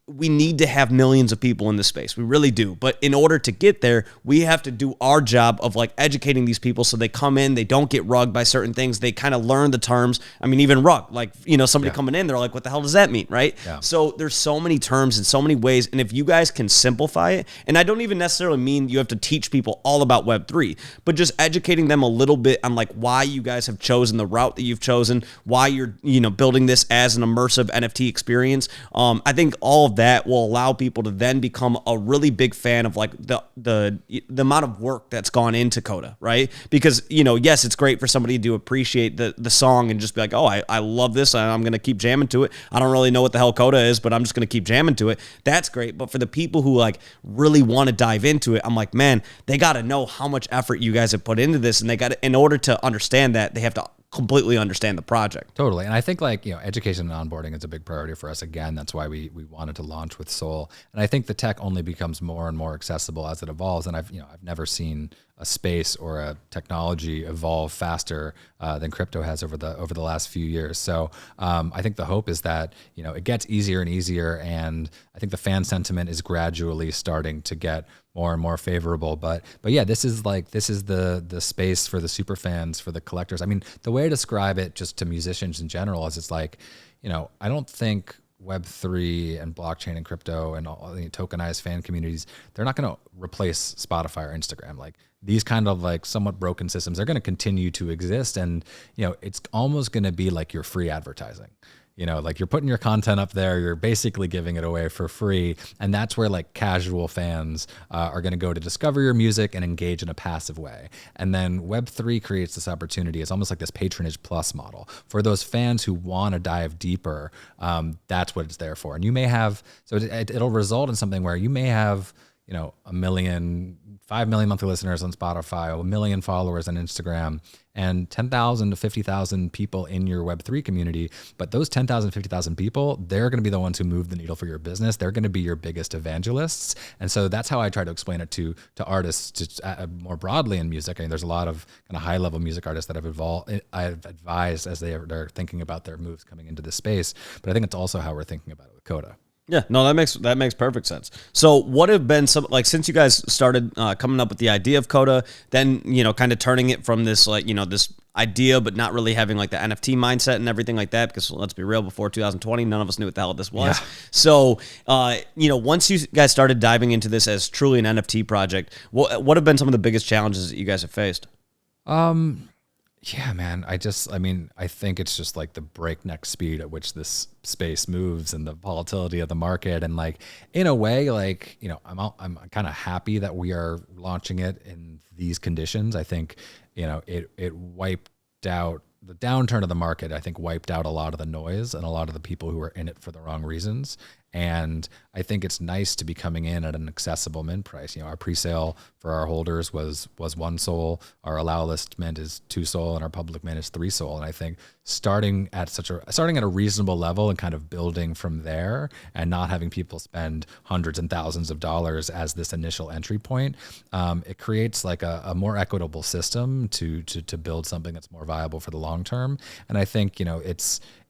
we need to have millions of people in this space. We really do. But in order to get there, we have to do our job of, like, educating these people so they come in, they don't get rugged by certain things. They kind of learn the terms. I mean, even rug, like, you know, somebody coming in, they're like, what the hell does that mean, right?
Yeah.
So there's so many terms and so many ways. And if you guys can simplify it, and I don't even necessarily mean you have to teach people all about Web3, but just educating them a little bit on, like, why you guys have chosen the route that you've chosen, why you're, you know, building this as an immersive NFT experience. I think all of that will allow people to then become a really big fan of, like, the amount of work that's gone into KOTA, right? Because, you know, yes, it's great for somebody to appreciate the song and just be like, oh, I love this, and I'm going to keep jamming to it. I don't really know what the hell KOTA is, but I'm just going to keep jamming to it. That's great. But for the people who, like, really want to dive into it, I'm like, man, they got to know how much effort you guys have put into this, and they got to, in order to understand that, they have to completely understand the project.
Totally. And I think, like, you know, education and onboarding is a big priority for us. Again, that's why we wanted to launch with Soul. And I think the tech only becomes more and more accessible as it evolves. And I've never seen a space or a technology evolve faster than crypto has over the last few years. So I think the hope is that, you know, it gets easier and easier. And I think the fan sentiment is gradually starting to get more and more favorable. But yeah, this is the space for the super fans, for the collectors. I mean, the way to describe it just to musicians in general is, it's like, you know, I don't think Web3 and blockchain and crypto and all the tokenized fan communities, they're not going to replace Spotify or Instagram. Like, these kind of, like, somewhat broken systems, they're going to continue to exist. And, you know, it's almost going to be like your free advertising. You know, like, you're putting your content up there, you're basically giving it away for free. And that's where, like, casual fans are going to go to discover your music and engage in a passive way. And then Web3 creates this opportunity. It's almost like this patronage plus model for those fans who want to dive deeper. That's what it's there for. And you may have, so it'll result in something where you may have, you know, 5 million monthly listeners on Spotify, 1 million followers on Instagram, and 10,000 to 50,000 people in your Web3 community. But those 10,000, 50,000 people, they're going to be the ones who move the needle for your business. They're going to be your biggest evangelists. And so that's how I try to explain it to artists more broadly in music. I mean, there's a lot of kind of high level music artists that I've advised as they're thinking about their moves coming into this space. But I think it's also how we're thinking about it with KOTA.
Yeah, no, that makes perfect sense. So what have been some, like, since you guys started coming up with the idea of KOTA, then, you know, kind of turning it from this, like, you know, this idea, but not really having, like, the NFT mindset and everything like that, because let's be real, before 2020, none of us knew what the hell this was. Yeah. So, you know, once you guys started diving into this as truly an NFT project, what have been some of the biggest challenges that you guys have faced?
Yeah, man. I think it's just, like, the breakneck speed at which this space moves and the volatility of the market. And, like, in a way, like, you know, I'm kind of happy that we are launching it in these conditions. I think, you know, it wiped out the downturn of the market. I think wiped out a lot of the noise and a lot of the people who were in it for the wrong reasons. And I think it's nice to be coming in at an accessible mint price. You know, our pre-sale for our holders was 1 SOL. Our allow list mint is 2 SOL, and our public mint is 3 SOL. And I think starting at a reasonable level and kind of building from there, and not having people spend hundreds and thousands of dollars as this initial entry point, it creates, like, a more equitable system to build something that's more viable for the long term. And I think, you know,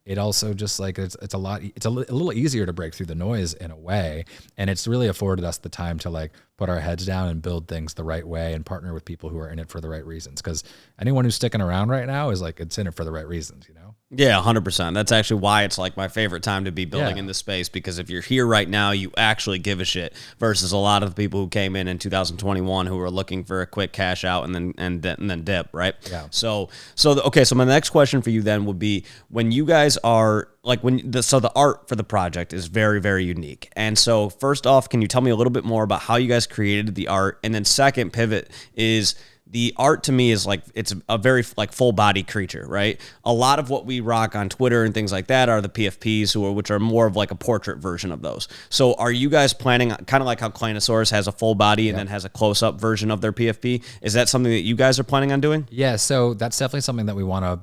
it also just, like, it's a little easier to break through the noise in a way. And it's really afforded us the time to, like, put our heads down and build things the right way and partner with people who are in it for the right reasons. Because anyone who's sticking around right now is, like, it's in it for the right reasons, you know?
Yeah, 100%. That's actually why it's, like, my favorite time to be building in this space, because if you're here right now, you actually give a shit, versus a lot of the people who came in 2021 who were looking for a quick cash out and then dip, right?
Yeah.
So my next question for you then would be, when you guys are, like, the art for the project is very, very unique. And so first off, can you tell me a little bit more about how you guys created the art? And then second pivot is the art to me is like, it's a very like full body creature, right? A lot of what we rock on Twitter and things like that are the PFPs, which are more of like a portrait version of those. So are you guys planning, kind of like how Kleinosaurus has a full body and then has a close-up version of their PFP? Is that something that you guys are planning on doing?
Yeah, so that's definitely something that we want to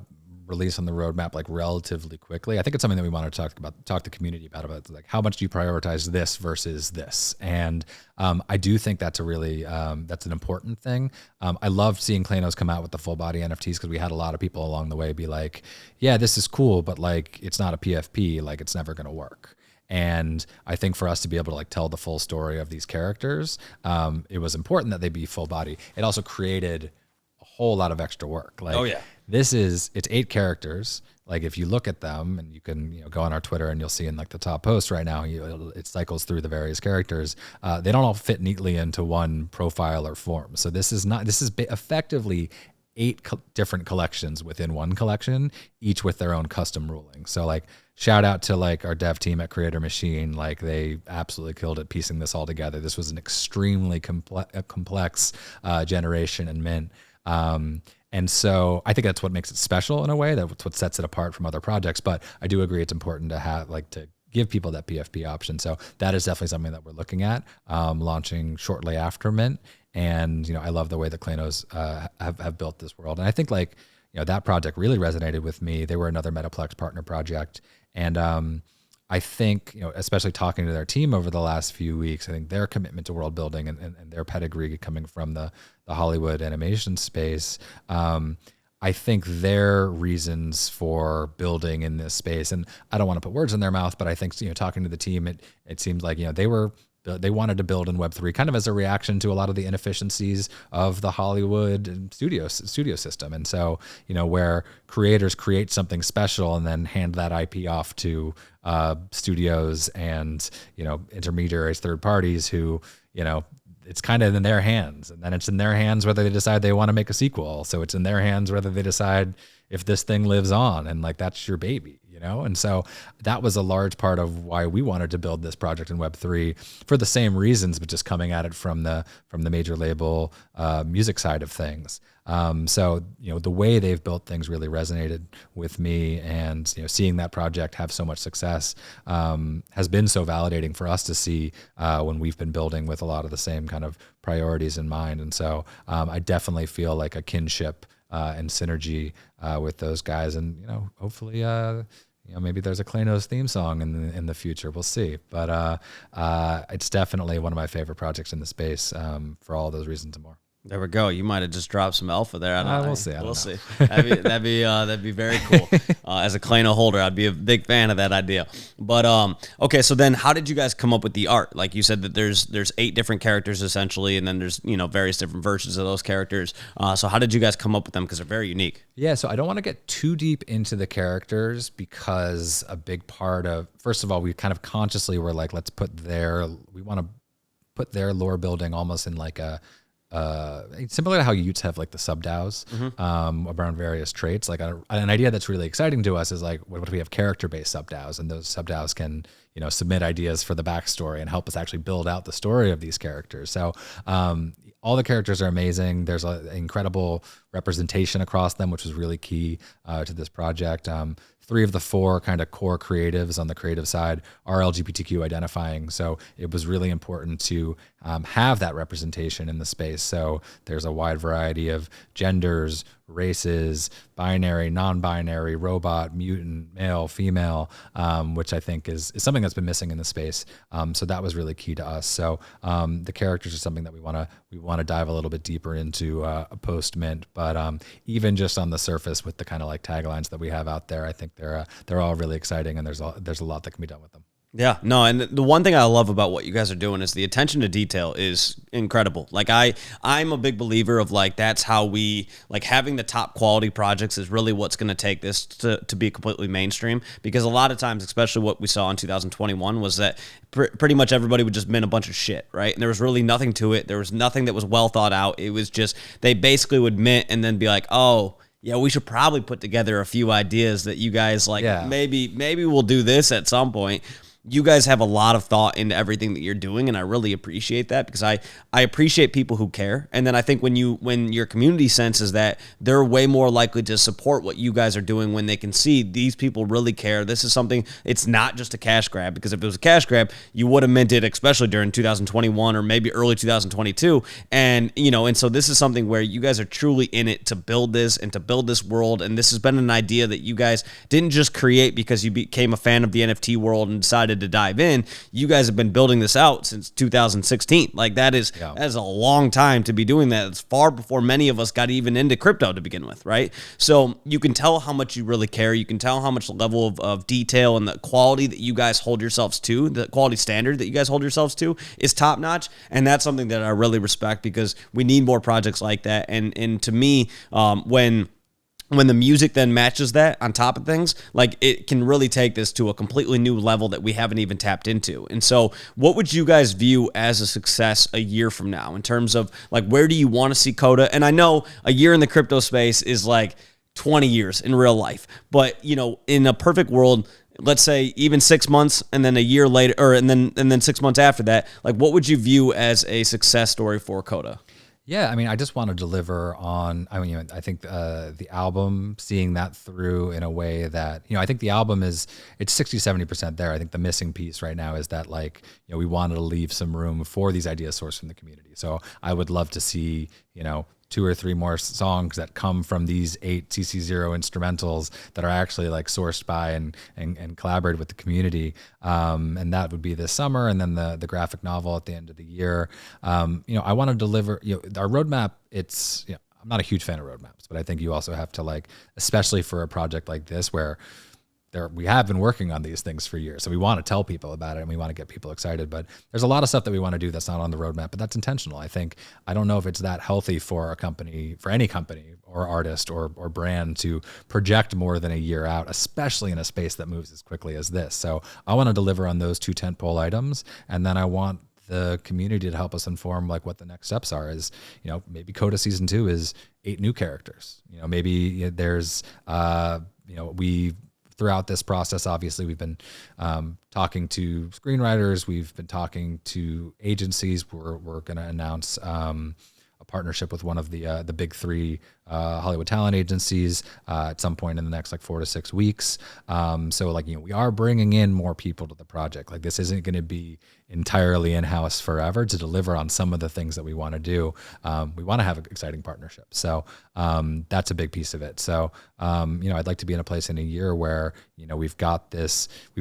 release on the roadmap like relatively quickly. I think it's something that we want to talk to the community about like how much do you prioritize this versus this? And I do think that's a really that's an important thing. I loved seeing Kleinos come out with the full body NFTs because we had a lot of people along the way be like, yeah, this is cool, but like it's not a PFP, like it's never going to work. And I think for us to be able to like tell the full story of these characters, it was important that they be full body. It also created a whole lot of extra work. Like, it's 8 characters. Like if you look at them, and you can go on our Twitter and you'll see in like the top post right now, it cycles through the various characters. They don't all fit neatly into one profile or form. So this is effectively 8 different collections within one collection, each with their own custom ruling. So like shout out to like our dev team at Creator Machine. Like they absolutely killed it piecing this all together. This was an extremely complex generation and mint. And so I think that's what makes it special in a way. That's what sets it apart from other projects. But I do agree it's important to have to give people that PFP option. So that is definitely something that we're looking at launching shortly after mint. And I love the way the Kleinos have built this world. And I think that project really resonated with me. They were another Metaplex partner project, and I think, especially talking to their team over the last few weeks, I think their commitment to world building and their pedigree coming from the Hollywood animation space, I think their reasons for building in this space, and I don't want to put words in their mouth, but I think, talking to the team, it seemed like, they wanted to build in Web3 kind of as a reaction to a lot of the inefficiencies of the Hollywood studio system. And so, where creators create something special and then hand that IP off to studios and, intermediaries, third parties who, it's kind of in their hands. And then it's in their hands whether they decide they want to make a sequel. So it's in their hands whether they decide if this thing lives on, and like that's your baby. And so that was a large part of why we wanted to build this project in Web3 for the same reasons, but just coming at it from the major label music side of things. So the way they've built things really resonated with me, and seeing that project have so much success has been so validating for us to see when we've been building with a lot of the same kind of priorities in mind. And so I definitely feel like a kinship and synergy with those guys, and hopefully maybe there's a Kleinos theme song in the future. We'll see. But it's definitely one of my favorite projects in the space for all those reasons and more.
There we go. You might have just dropped some alpha there. I don't know.
We'll see.
We'll see. That'd be very cool. As a Kleino holder, I'd be a big fan of that idea. But okay, so then how did you guys come up with the art? Like you said that there's 8 different characters essentially, and then there's various different versions of those characters. So how did you guys come up with them? Because they're very unique.
Yeah, so I don't want to get too deep into the characters, because a big part of, first of all, we kind of consciously were like, we want to put their lore building almost in like a similar to how Utes have like the sub-DAOs around various traits. Like an idea that's really exciting to us is like, what if we have character-based sub-DAOs, and those sub-DAOs can submit ideas for the backstory and help us actually build out the story of these characters. So all the characters are amazing. There's an incredible representation across them, which was really key to this project. 3 of the 4 kind of core creatives on the creative side are LGBTQ identifying. So it was really important to have that representation in the space. So there's a wide variety of genders, races, binary, non-binary, robot, mutant, male, female, which I think is something that's been missing in the space. So that was really key to us. So the characters are something that we want to dive a little bit deeper into a post mint. But even just on the surface with the kind of like taglines that we have out there, I think they're all really exciting, and there's a lot that can be done with them.
Yeah, no, and the one thing I love about what you guys are doing is the attention to detail is incredible. Like I'm a big believer of like, that's how we, like, having the top quality projects is really what's going to take this to be completely mainstream, because a lot of times, especially what we saw in 2021, was that pretty much everybody would just mint a bunch of shit, right? And there was really nothing to it. There was nothing that was well thought out. It was just, they basically would mint and then be like, oh, yeah, we should probably put together a few ideas that you guys like, maybe we'll do this at some point. you guys have a lot of thought into everything that you're doing, and I really appreciate that, because I appreciate people who care. And then I think when your community senses that, they're way more likely to support what you guys are doing when they can see these people really care. This is something, it's not just a cash grab, because if it was a cash grab, you would have minted, especially during 2021 or maybe early 2022. And, and so this is something where you guys are truly in it to build this and to build this world. And this has been an idea that you guys didn't just create because you became a fan of the NFT world and decided to dive in. You guys have been building this out since 2016. Like that is a long time to be doing that. It's far before many of us got even into crypto to begin with, right? So you can tell how much you really care. You can tell how much level of detail and the quality that you guys hold yourselves to, the quality standard that you guys hold yourselves to, is top notch. And that's something that I really respect, because we need more projects like that. And to me, when the music then matches that on top of things, like, it can really take this to a completely new level that we haven't even tapped into. And so what would you guys view as a success a year from now in terms of, like, where do you want to see KOTA? And I know a year in the crypto space is like 20 years in real life, but in a perfect world, let's say even 6 months and then a year later, and then 6 months after that, like, what would you view as a success story for KOTA?
Yeah, I mean, I just want to deliver on, I think the album, seeing that through in a way that, I think the album it's 60, 70% there. I think the missing piece right now is that, like, we wanted to leave some room for these ideas sourced from the community. So I would love to see, 2 or 3 more songs that come from these 8 CC0 instrumentals that are actually like sourced by and collaborated with the community. And that would be this summer. And then the graphic novel at the end of the year. I want to deliver, our roadmap. I'm not a huge fan of roadmaps, but I think you also have to, like, especially for a project like this, where we have been working on these things for years. So we want to tell people about it and we want to get people excited, but there's a lot of stuff that we want to do that's not on the roadmap, but that's intentional. I don't know if it's that healthy for a company, for any company or artist or brand, to project more than a year out, especially in a space that moves as quickly as this. So I want to deliver on those 2 tentpole items. And then I want the community to help us inform, like, what the next steps are. Is, maybe KOTA season 2 is 8 new characters. Maybe there's, throughout this process, obviously, we've been talking to screenwriters. We've been talking to agencies. We're going to announce a partnership with one of the big 3 Hollywood talent agencies at some point in the next, like, 4 to 6 weeks. So, like, we are bringing in more people to the project. Like, this isn't going to be entirely in-house forever. To deliver on some of the things that we want to do, we want to have an exciting partnership. So that's a big piece of it. So I'd like to be in a place in a year where we've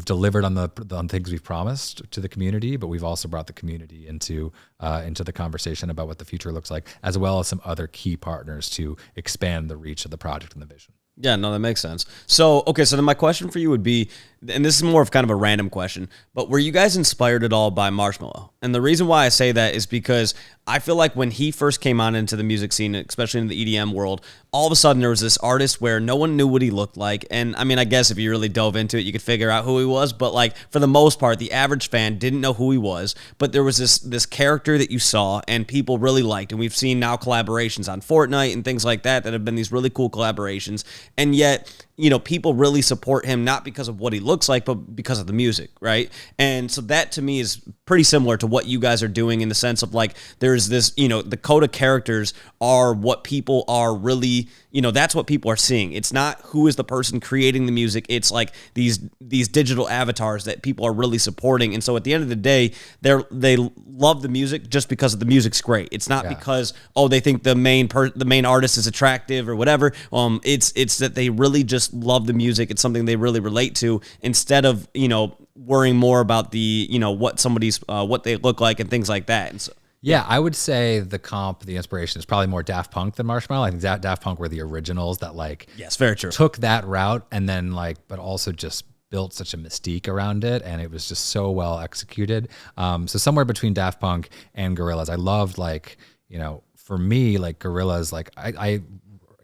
delivered on things we've promised to the community, but we've also brought the community into the conversation about what the future looks like, as well as some other key partners to expand the reach of the project and the vision.
Yeah, no, that makes sense. So, okay, so then my question for you would be, and this is more of kind of a random question, but were you guys inspired at all by Marshmello? And the reason why I say that is because I feel like when he first came on into the music scene, especially in the EDM world, all of a sudden there was this artist where no one knew what he looked like. And I mean, I guess if you really dove into it, you could figure out who he was. But, like, for the most part, the average fan didn't know who he was. But there was this character that you saw and people really liked. And we've seen now collaborations on Fortnite and things like that have been these really cool collaborations. And yet, people really support him, not because of what he looks like, but because of the music, right? And so that, to me, is pretty similar to what you guys are doing, in the sense of, like, there's this, the KOTA characters are what people are really, that's what people are seeing. It's not who is the person creating the music. It's like these digital avatars that people are really supporting. And so at the end of the day, they love the music just because the music's great. It's not because, they think the main artist is attractive or whatever. It's that they really just love the music. It's something they really relate to, instead of, worrying more about the, what somebody's, what they look like and things like that. And so,
yeah, I would say the inspiration is probably more Daft Punk than Marshmello. I think Daft Punk were the originals that, like,
yes, very true,
took that route, and then, like, but also just built such a mystique around it, and it was just so well executed. So somewhere between Daft Punk and Gorillaz. I loved, like, for me, like, Gorillaz, like, I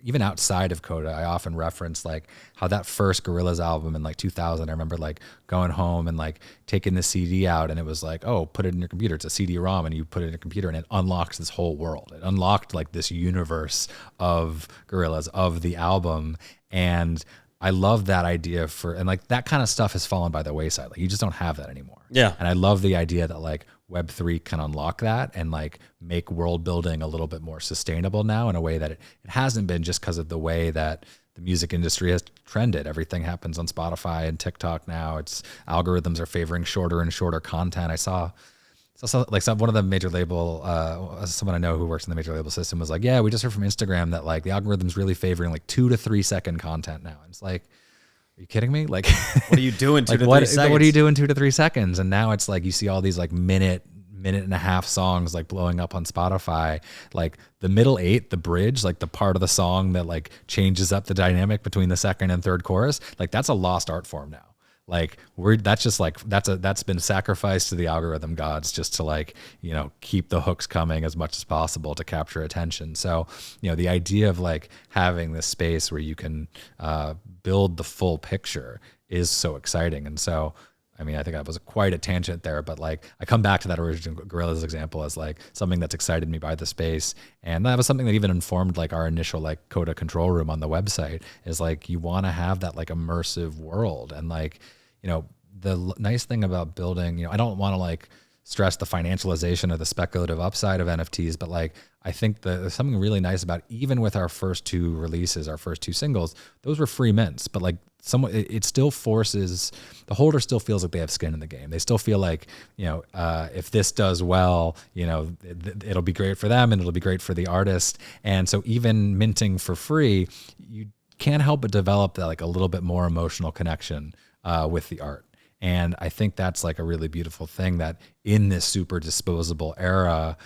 even outside of KOTA, I often reference, like, how that first Gorillaz album in, like, 2000, I remember, like, going home and, like, taking the CD out, and it was like, oh, put it in your computer. It's a CD-ROM, and you put it in your computer, and it unlocks this whole world. It unlocked, like, this universe of Gorillaz, of the album. And I love that idea and like that kind of stuff has fallen by the wayside. Like you just don't have that anymore.
Yeah.
And I love the idea that like Web3 can unlock that and like make world building a little bit more sustainable now in a way that it hasn't been, just because of the way that the music industry has trended. Everything happens on Spotify and TikTok now. It's algorithms are favoring shorter and shorter content. I saw one of the major label, someone I know who works in the major label system was like, yeah, we just heard from Instagram that like the algorithm's really favoring like 2 to 3 second content now. And it's like, are you kidding me? Like,
what are you doing 2
like,
to 3 seconds?
What are you doing 2 to 3 seconds? And now it's like, you see all these like minute and a half songs like blowing up on Spotify, like the middle 8, the bridge, like the part of the song that like changes up the dynamic between the second and third chorus. Like that's a lost art form now. Like that's been sacrificed to the algorithm gods just to like, you know, keep the hooks coming as much as possible to capture attention. So, you know, the idea of like having this space where you can build the full picture is so exciting. And so, I mean, I think that was quite a tangent there, but like I come back to that original Gorillaz example as like something that's excited me by the space. And that was something that even informed like our initial like KOTA control room on the website, is like, you want to have that like immersive world. And like, you know, the nice thing about building, you know, I don't want to like stress the financialization or the speculative upside of NFTs, but like, I think there's something really nice about, even with our first 2 releases, our first 2 singles, those were free mints, but like it still forces, the holder still feels like they have skin in the game. They still feel like, you know, if this does well, you know, it'll be great for them and it'll be great for the artist. And so even minting for free, you can't help but develop that like a little bit more emotional connection with the art. And I think that's like a really beautiful thing, that in this super disposable era,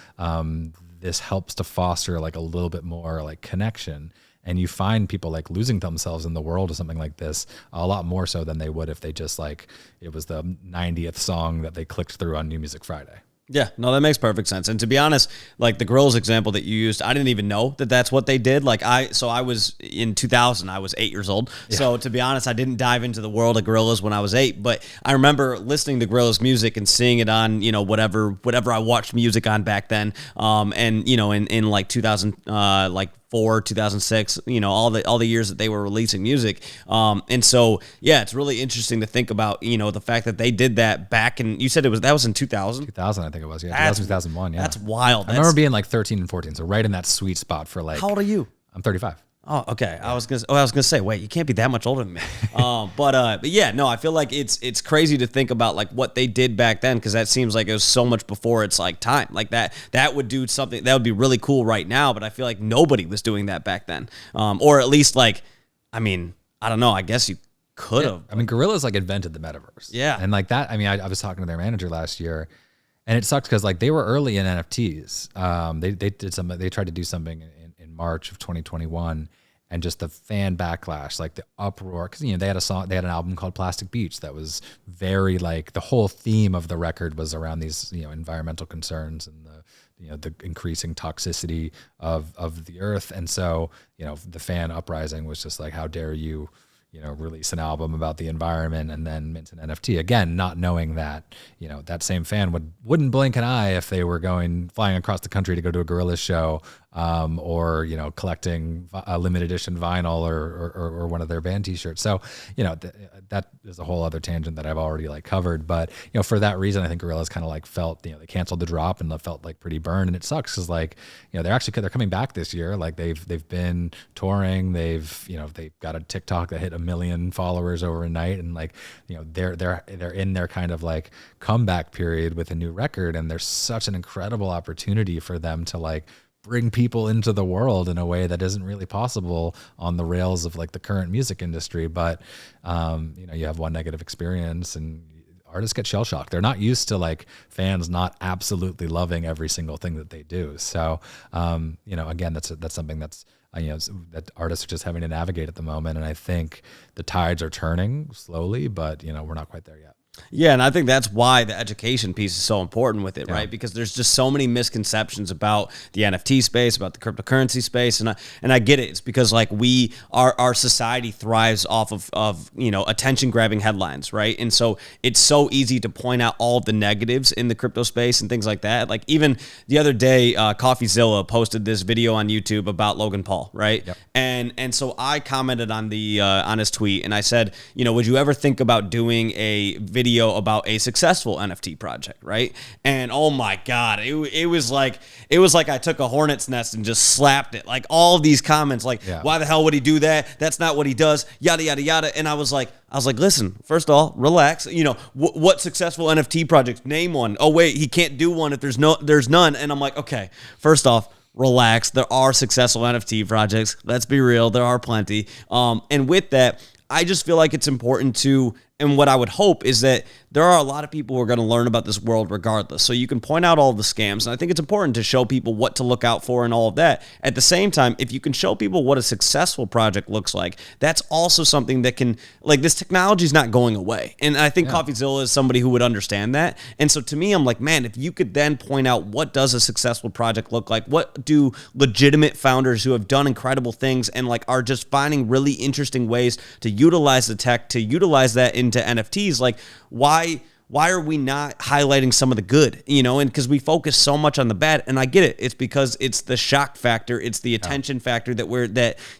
this helps to foster like a little bit more like connection. And you find people like losing themselves in the world of something like this a lot more so than they would if they just like, it was the 90th song that they clicked through on New Music Friday.
Yeah, no, that makes perfect sense. And to be honest, like the Gorillaz example that you used, I didn't even know that that's what they did. Like I was in 2000, I was 8 years old. Yeah. So to be honest, I didn't dive into the world of Gorillaz when I was 8, but I remember listening to Gorillaz music and seeing it on, you know, whatever I watched music on back then. And you know, in like 2000, like 2006, you know, all the years that they were releasing music. And so, yeah, it's really interesting to think about, you know, the fact that they did that back in, you said that was in 2000?
2000, I think it was. Yeah, 2000, 2001. Yeah.
That's wild.
I remember being like 13 and 14. So right in that sweet spot for like.
How old are you?
I'm 35.
Oh, okay. Yeah. I was gonna say, wait, you can't be that much older than me. But yeah, no, I feel like it's crazy to think about like what they did back then, because that seems like it was so much before its like time. Like that would do something that would be really cool right now, but I feel like nobody was doing that back then. Or at least like, I mean, I don't know. I guess you could have.
I mean, Gorillaz like invented the metaverse.
Yeah,
and like that. I mean, I was talking to their manager last year, and it sucks because like they were early in NFTs. They tried to do something in March of 2021. And just the fan backlash, like the uproar, because you know they had an album called Plastic Beach that was very like, the whole theme of the record was around these, you know, environmental concerns and the increasing toxicity of the earth. And so, you know, the fan uprising was just like, how dare you, you know, release an album about the environment and then mint an NFT, again, not knowing that, you know, that same fan wouldn't blink an eye if they were flying across the country to go to a Gorillaz show, or, you know, collecting a limited edition vinyl or one of their band t-shirts. So, you know, that is a whole other tangent that I've already like covered, but, you know, for that reason, I think Gorillaz kind of like felt, you know, they canceled the drop and felt like pretty burned. And it sucks because like, you know, they're coming back this year. Like they've been touring, they've got a TikTok that hit 1 million followers overnight. And like, you know, they're in their kind of like comeback period with a new record. And there's such an incredible opportunity for them to like bring people into the world in a way that isn't really possible on the rails of like the current music industry. But, you know, you have one negative experience and artists get shell shocked. They're not used to like fans not absolutely loving every single thing that they do. So, you know, again, that's something that's, you know, that artists are just having to navigate at the moment. And I think the tides are turning slowly, but, you know, we're not quite there yet.
Yeah, and I think that's why the education piece is so important with it, right? Because there's just so many misconceptions about the NFT space, about the cryptocurrency space, and I get it. It's because like our society thrives off of attention grabbing headlines, right? And so it's so easy to point out all of the negatives in the crypto space and things like that. Like even the other day, CoffeeZilla posted this video on YouTube about Logan Paul, right?
Yep.
And so I commented on his tweet, and I said, would you ever think about doing a video about a successful NFT project, right? And oh my God, it was like I took a hornet's nest and just slapped it. Like all of these comments, like why the hell would he do that? That's not what he does. Yada yada yada. And I was like, listen, first of all, relax. What successful NFT projects? Name one. Oh wait, he can't do one if there's none. And I'm like, okay, first off, relax. There are successful NFT projects. Let's be real. There are plenty. And with that, I just feel like it's important to, and what I would hope is that there are a lot of people who are going to learn about this world regardless. So you can point out all the scams. And I think it's important to show people what to look out for and all of that. At the same time, if you can show people what a successful project looks like, that's also something that can, like, this technology is not going away. And I think CoffeeZilla is somebody who would understand that. And so to me, I'm like, man, if you could then point out what does a successful project look like, what do legitimate founders who have done incredible things and like are just finding really interesting ways to utilize the tech, to utilize that into NFTs, like why are we not highlighting some of the good, and because we focus so much on the bad. And I get it. It's because it's the shock factor. It's the attention factor that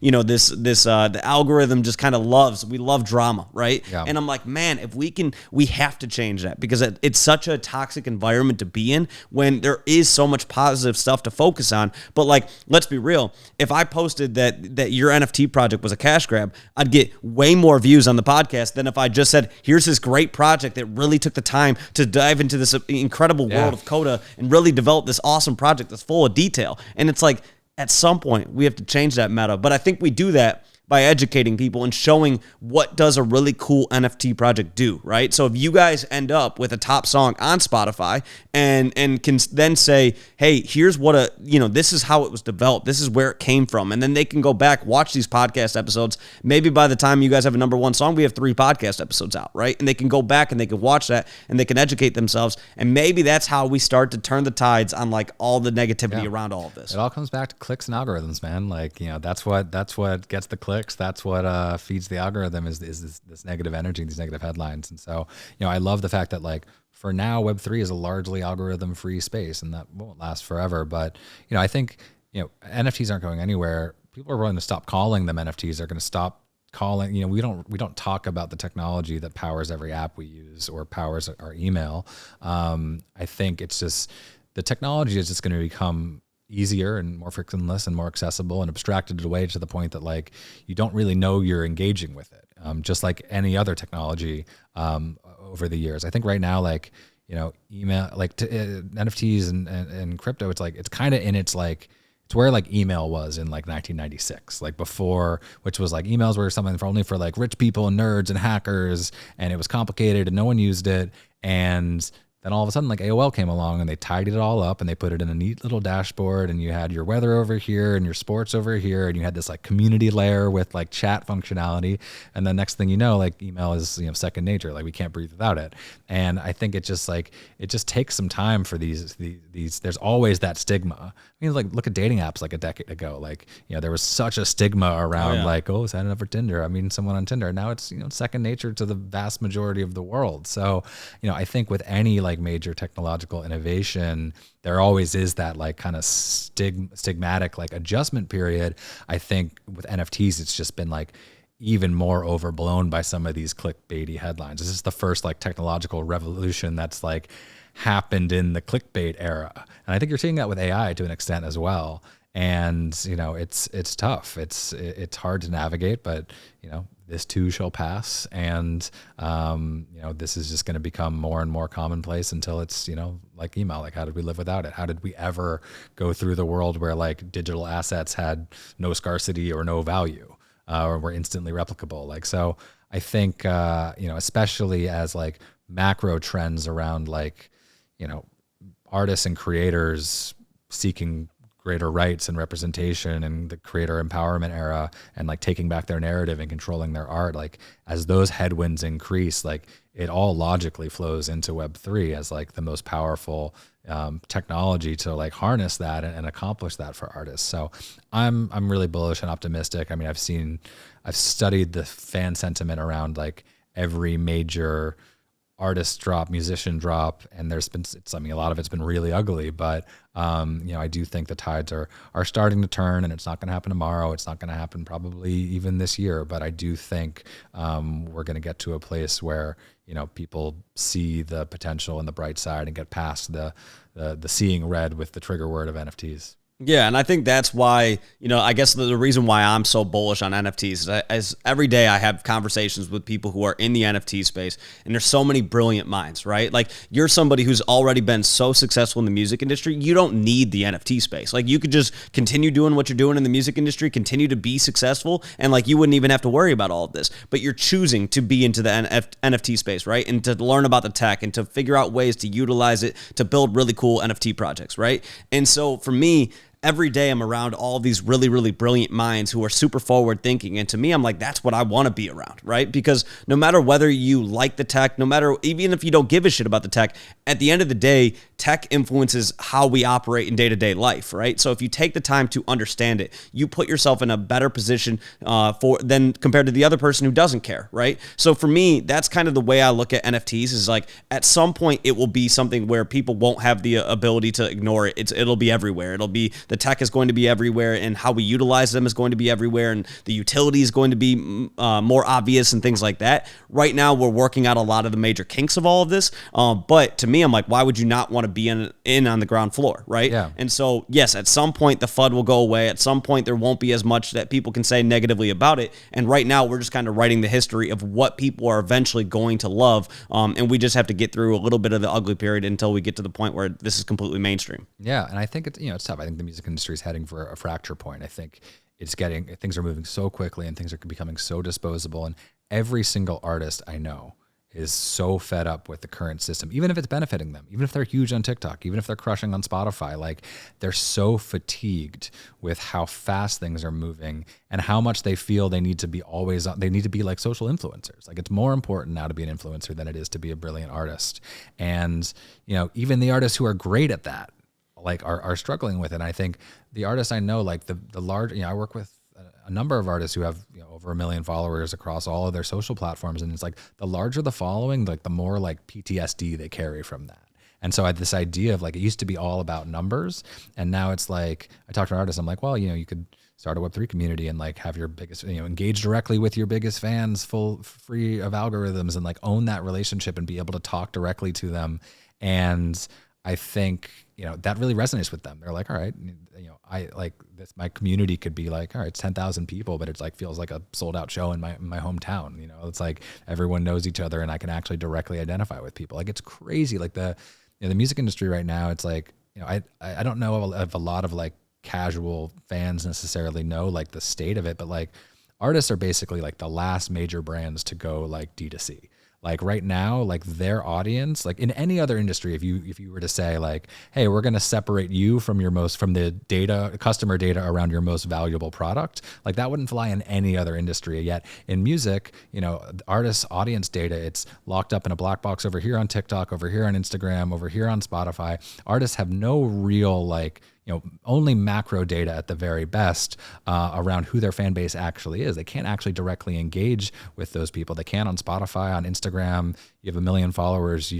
the algorithm just kind of loves. We love drama, right? Yeah. And I'm like, man, if we have to change that, because it's such a toxic environment to be in when there is so much positive stuff to focus on. But like, let's be real. If I posted that your NFT project was a cash grab, I'd get way more views on the podcast than if I just said, here's this great project that really took the time to dive into this incredible world of KOTA and really develop this awesome project that's full of detail. And it's like, at some point we have to change that meta. But I think we do that by educating people and showing what does a really cool NFT project do, right? So if you guys end up with a top song on Spotify and can then say, hey, here's what this is how it was developed. This is where it came from. And then they can go back, watch these podcast episodes. Maybe by the time you guys have a number one song, we have 3 podcast episodes out, right? And they can go back and they can watch that and they can educate themselves. And maybe that's how we start to turn the tides on like all the negativity around all of this.
It all comes back to clicks and algorithms, man. Like, that's what gets the clicks. That's what feeds the algorithm is this negative energy, these negative headlines. And so, I love the fact that like for now, Web3 is a largely algorithm free space, and that won't last forever. But, I think, NFTs aren't going anywhere. People are willing to stop calling them NFTs. They're going to stop calling, we don't talk about the technology that powers every app we use or powers our email. I think it's just, the technology is just going to become easier and more frictionless and more accessible and abstracted away to the point that like you don't really know you're engaging with it, just like any other technology over the years. I think right now, like, email, like NFTs and crypto, it's like it's kind of in its like, it's where like email was in like 1996, like before, which was like emails were something only for like rich people and nerds and hackers, and it was complicated and no one used it. And then all of a sudden, like AOL came along and they tidied it all up and they put it in a neat little dashboard, and you had your weather over here and your sports over here, and you had this like community layer with like chat functionality. And then next thing you know, like email is, second nature. Like we can't breathe without it. And I think it just takes some time for these, there's always that stigma. I mean, like look at dating apps like a decade ago. Like, there was such a stigma around signing up for Tinder. I mean, someone on Tinder. Now it's, second nature to the vast majority of the world. So, I think with any like major technological innovation, there always is that like kind of stigmatic like adjustment period. I think with NFTs, it's just been like even more overblown by some of these clickbaity headlines. This is the first like technological revolution that's like happened in the clickbait era. And I think you're seeing that with AI to an extent as well. And, it's tough. It's hard to navigate, but, this too shall pass. And, this is just going to become more and more commonplace until it's, like email. Like, how did we live without it? How did we ever go through the world where like digital assets had no scarcity or no value, or were instantly replicable? Like, so I think, especially as like macro trends around like, artists and creators seeking greater rights and representation and the creator empowerment era and like taking back their narrative and controlling their art, like as those headwinds increase, like it all logically flows into Web3 as like the most powerful technology to like harness that and accomplish that for artists. So I'm really bullish and optimistic. I mean, I've studied the fan sentiment around like every major artist drop, musician drop, and there's been, a lot of it's been really ugly, but I do think the tides are starting to turn, and it's not going to happen tomorrow. It's not going to happen probably even this year, but I do think we're going to get to a place where, people see the potential and the bright side and get past the seeing red with the trigger word of NFTs.
Yeah, and I think that's why, I guess the reason why I'm so bullish on NFTs is every day I have conversations with people who are in the NFT space, and there's so many brilliant minds, right? Like, you're somebody who's already been so successful in the music industry, you don't need the NFT space. Like, you could just continue doing what you're doing in the music industry, continue to be successful, and like, you wouldn't even have to worry about all of this. But you're choosing to be into the NFT space, right? And to learn about the tech and to figure out ways to utilize it to build really cool NFT projects, right? And so for me, every day I'm around all these really, really brilliant minds who are super forward thinking. And to me, I'm like, that's what I want to be around, right? Because no matter whether you like the tech, no matter, even if you don't give a shit about the tech, at the end of the day, tech influences how we operate in day-to-day life, right? So if you take the time to understand it, you put yourself in a better position than compared to the other person who doesn't care, right? So for me, that's kind of the way I look at NFTs, is like, at some point it will be something where people won't have the ability to ignore it. It'll be everywhere. The tech is going to be everywhere, and how we utilize them is going to be everywhere, and the utility is going to be more obvious and things like that. Right now, we're working out a lot of the major kinks of all of this. But to me, I'm like, why would you not want to be in on the ground floor, right?
Yeah.
And so, yes, at some point, the FUD will go away. At some point, there won't be as much that people can say negatively about it. And right now, we're just kind of writing the history of what people are eventually going to love. And we just have to get through a little bit of the ugly period until we get to the point where this is completely mainstream.
Yeah, and I think it's tough. I think the music industry is heading for a fracture point. I think things are moving so quickly and things are becoming so disposable. And every single artist I know is so fed up with the current system, even if it's benefiting them, even if they're huge on TikTok, even if they're crushing on Spotify, like, they're so fatigued with how fast things are moving and how much they feel they need to be always on. They need to be like social influencers. Like, it's more important now to be an influencer than it is to be a brilliant artist. And, even the artists who are great at that, like, are struggling with it. And I think the artists I know, like the large, I work with a number of artists who have over 1 million followers across all of their social platforms, and it's like, the larger the following, like, the more like PTSD they carry from that. And so I had this idea of like, it used to be all about numbers, and now it's like, I talk to artists, I'm like, well, you could start a Web3 community and like have your biggest, engage directly with your biggest fans, free of algorithms, and like own that relationship and be able to talk directly to them. And I think, that really resonates with them. They're like, all right, I like this, my community could be like, all right, it's 10,000 people, but it's like, feels like a sold out show in my hometown. It's like everyone knows each other and I can actually directly identify with people. Like, it's crazy. Like the music industry right now, it's like, I don't know if a lot of like casual fans necessarily know like the state of it, but like, artists are basically like the last major brands to go like D2C. Like, right now, like, their audience, like in any other industry, if you were to say like, hey, we're going to separate you from the customer data around your most valuable product, like, that wouldn't fly in any other industry. Yet in music, artists' audience data, it's locked up in a black box over here on TikTok, over here on Instagram, over here on Spotify. Artists have no real like, only macro data at the very best around who their fan base actually is. They can't actually directly engage with those people. They can on Spotify, on Instagram. You have 1 million followers.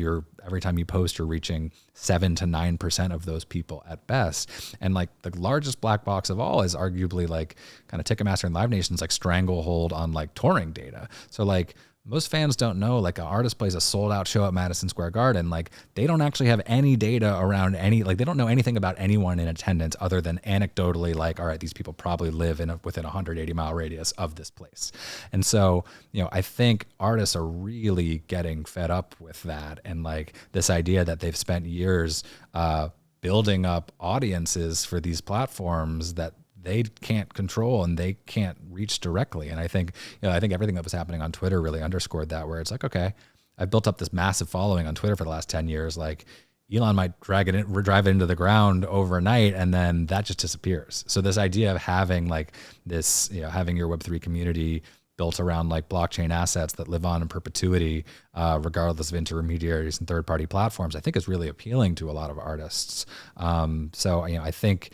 Every time you post, you're reaching 7 to 9% of those people at best. And like, the largest black box of all is arguably like kind of Ticketmaster and Live Nation's like stranglehold on like touring data. So like, most fans don't know, like, an artist plays a sold out show at Madison Square Garden. Like, they don't actually have any data around they don't know anything about anyone in attendance other than anecdotally, like, all right, these people probably live within a 180-mile radius of this place. And so, I think artists are really getting fed up with that. And like, this idea that they've spent years building up audiences for these platforms that they can't control and they can't reach directly. And I think, I think everything that was happening on Twitter really underscored that, where it's like, okay, I've built up this massive following on Twitter for the last 10 years. Like, Elon might drive it into the ground overnight, and then that just disappears. So this idea of having like this, having your Web3 community built around like blockchain assets that live on in perpetuity, regardless of intermediaries and third-party platforms, I think is really appealing to a lot of artists. So I think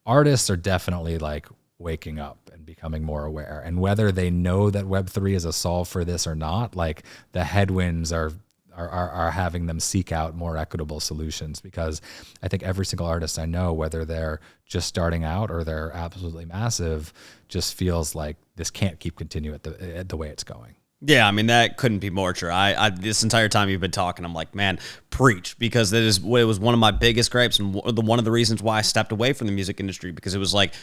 artists are definitely like waking up and becoming more aware, and whether they know that Web3 is a solve for this or not, like the headwinds are having them seek out more equitable solutions, because I think every single artist I know, whether they're just starting out or they're absolutely massive, just feels like this can't keep continuing at the way it's going.
Yeah, I mean, that couldn't be more true. I this entire time you've been talking, I'm like, man, preach, because it was one of my biggest gripes, and one of the reasons why I stepped away from the music industry, because it was like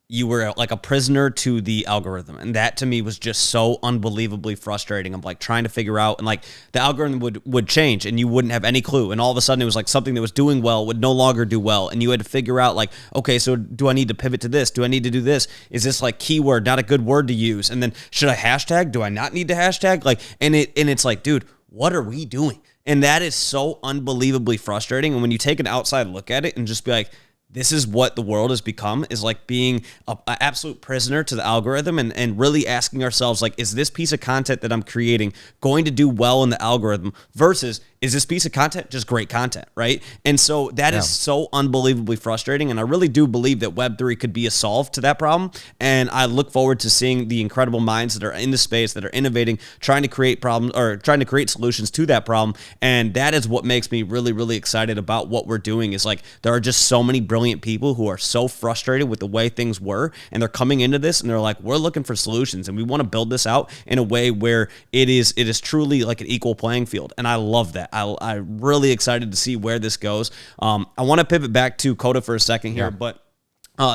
you were like a prisoner to the algorithm. And that to me was just so unbelievably frustrating. I'm like trying to figure out, and like the algorithm would change and you wouldn't have any clue. And all of a sudden it was like something that was doing well would no longer do well. And you had to figure out like, okay, so do I need to pivot to this? Do I need to do this? Is this like keyword, not a good word to use? And then should I hashtag? Do I not need to hashtag? Like, and it's like, dude, what are we doing? And that is so unbelievably frustrating. And when you take an outside look at it and just be like, this is what the world has become, is like being an absolute prisoner to the algorithm, and really asking ourselves, like, is this piece of content that I'm creating going to do well in the algorithm versus is this piece of content just great content, right? And so that is so unbelievably frustrating, and I really do believe that Web3 could be a solve to that problem, and I look forward to seeing the incredible minds that are in the space, that are innovating, trying to create problems, or trying to create solutions to that problem, and that is what makes me really, really excited about what we're doing. Is like, there are just so many brilliant people who are so frustrated with the way things were, and they're coming into this and they're like, we're looking for solutions, and we want to build this out in a way where it is truly like an equal playing field, and I love that. I'm really excited to see where this goes. I want to pivot back to KOTA for a second here, but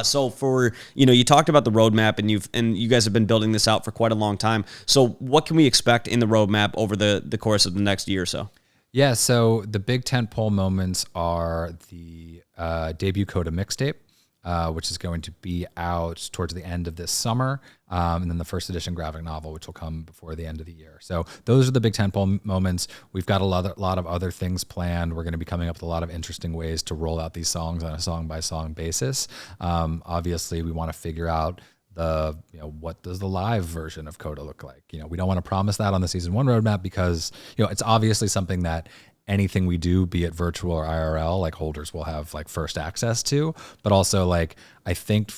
so for, you talked about the roadmap, and you guys have been building this out for quite a long time. So what can we expect in the roadmap over the course of the next year or so?
Yeah, so the big tentpole moments are the debut KOTA mixtape, which is going to be out towards the end of this summer, and then the first edition graphic novel, which will come before the end of the year. So those are the big tentpole moments. We've got a lot of other things planned. We're going to be coming up with a lot of interesting ways to roll out these songs on a song-by-song basis. Obviously, we want to figure out what does the live version of KOTA look like? We don't want to promise that on the season 1 roadmap, because it's obviously something that anything we do, be it virtual or IRL, like holders will have like first access to. But also, like, I think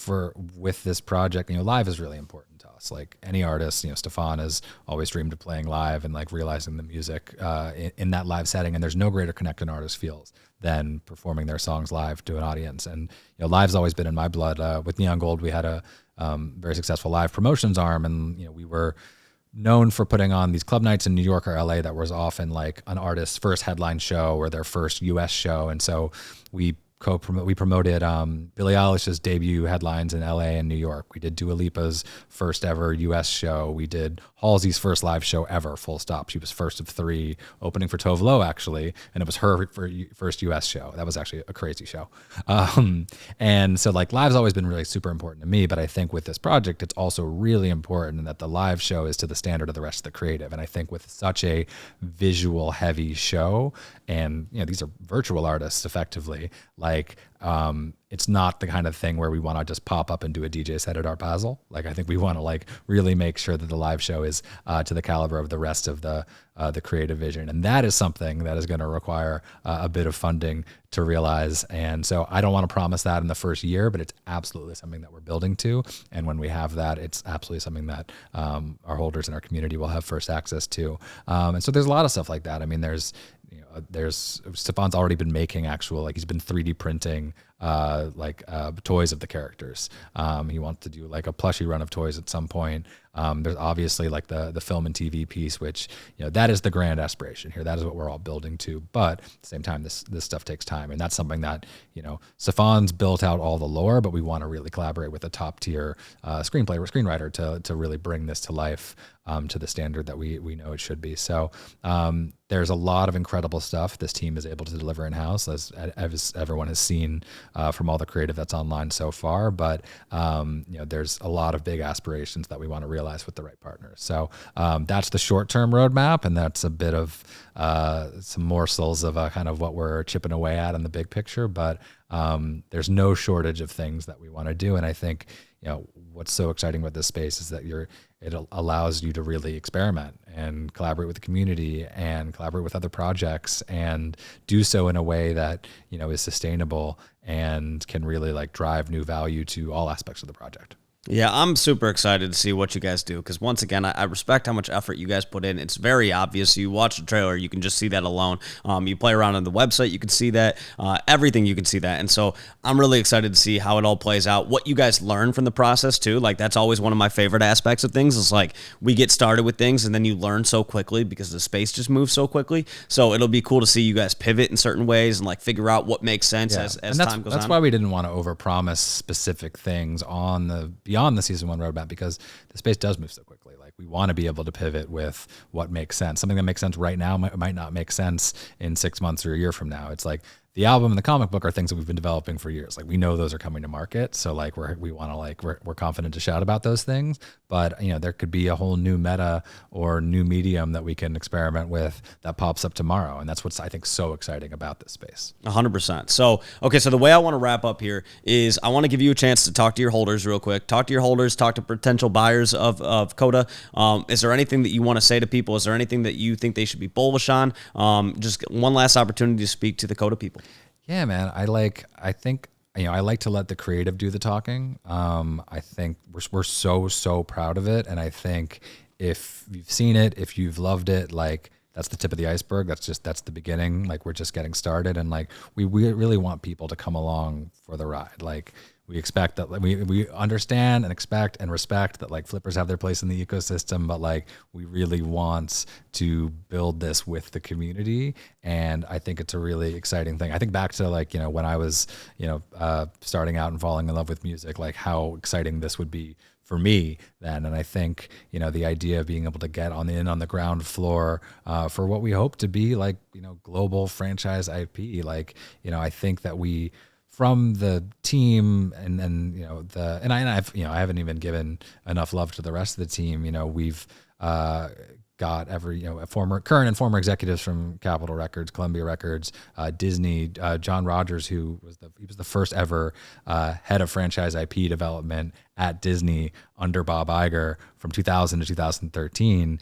with this project, live is really important to us. Like any artist, Stefan has always dreamed of playing live and like realizing the music in that live setting. And there's no greater connect an artist feels than performing their songs live to an audience. And live's always been in my blood. With Neon Gold, we had a very successful live promotions arm, and we were known for putting on these club nights in New York or LA that was often like an artist's first headline show or their first US show. And so we promoted Billie Eilish's debut headlines in LA and New York. We did Dua Lipa's first ever US show. We did Halsey's first live show ever, full stop. She was first of 3, opening for Tove Lo, actually, and it was her first US show. That was actually a crazy show. And so like live's always been really super important to me, but I think with this project, it's also really important that the live show is to the standard of the rest of the creative. And I think with such a visual heavy show, and these are virtual artists effectively, like it's not the kind of thing where we want to just pop up and do a DJ set at Art Basel. Like, I think we want to like really make sure that the live show is to the caliber of the rest of the creative vision. And that is something that is going to require a bit of funding to realize. And so I don't want to promise that in the first year, but it's absolutely something that we're building to. And when we have that, it's absolutely something that our holders in our community will have first access to. And so there's a lot of stuff like that. I mean, there's Stefan's already been making he's been 3D printing toys of the characters. He wants to do like a plushie run of toys at some point. There's obviously like the film and TV piece, which, that is the grand aspiration here. That is what we're all building to. But at the same time, this stuff takes time. And that's something that, Stefan's built out all the lore, but we want to really collaborate with a top tier screenwriter to really bring this to life, to the standard that we know it should be. So there's a lot of incredible stuff this team is able to deliver in-house, as everyone has seen from all the creative that's online so far. But there's a lot of big aspirations that we want to realize with the right partners. So that's the short-term roadmap, and that's a bit of some morsels of kind of what we're chipping away at in the big picture. But there's no shortage of things that we want to do, and I think what's so exciting about this space is that it allows you to really experiment and collaborate with the community and collaborate with other projects and do so in a way that is sustainable and can really like drive new value to all aspects of the project.
Yeah, I'm super excited to see what you guys do because once again, I respect how much effort you guys put in. It's very obvious. You watch the trailer, you can just see that alone. You play around on the website, you can see that. Everything, you can see that. And so I'm really excited to see how it all plays out, what you guys learn from the process too. Like that's always one of my favorite aspects of things is like we get started with things and then you learn so quickly because the space just moves so quickly. So it'll be cool to see you guys pivot in certain ways and like figure out what makes sense as time goes on.
That's why we didn't want to overpromise specific things beyond the season 1 roadmap because the space does move so quickly. Like we want to be able to pivot with what makes sense. Something that makes sense right now might not make sense in 6 months or a year from now. It's like the album and the comic book are things that we've been developing for years. Like we know those are coming to market. So like we're confident to shout about those things, but there could be a whole new meta or new medium that we can experiment with that pops up tomorrow. And that's what's I think so exciting about this space.
100%. So, okay. So the way I want to wrap up here is I want to give you a chance to talk to your holders real quick, talk to potential buyers of KOTA. Is there anything that you want to say to people? Is there anything that you think they should be bullish on? Just one last opportunity to speak to the KOTA people.
Yeah, man. I think I like to let the creative do the talking. I think we're so proud of it. And I think if you've seen it, if you've loved it, like that's the tip of the iceberg. That's the beginning. Like we're just getting started. And like, we really want people to come along for the ride. Like we expect that we understand and expect and respect that like flippers have their place in the ecosystem, but like we really want to build this with the community. And I think it's a really exciting thing. I think back to like, when I was, starting out and falling in love with music, like how exciting this would be for me then. And I think, the idea of being able to get on the ground floor for what we hope to be like, global franchise IP, like, I think that we, from the team and I haven't even given enough love to the rest of the team. We've got current and former executives from Capitol Records, Columbia Records, Disney, John Rogers, who was the first ever head of franchise IP development at Disney under Bob Iger from 2000 to 2013.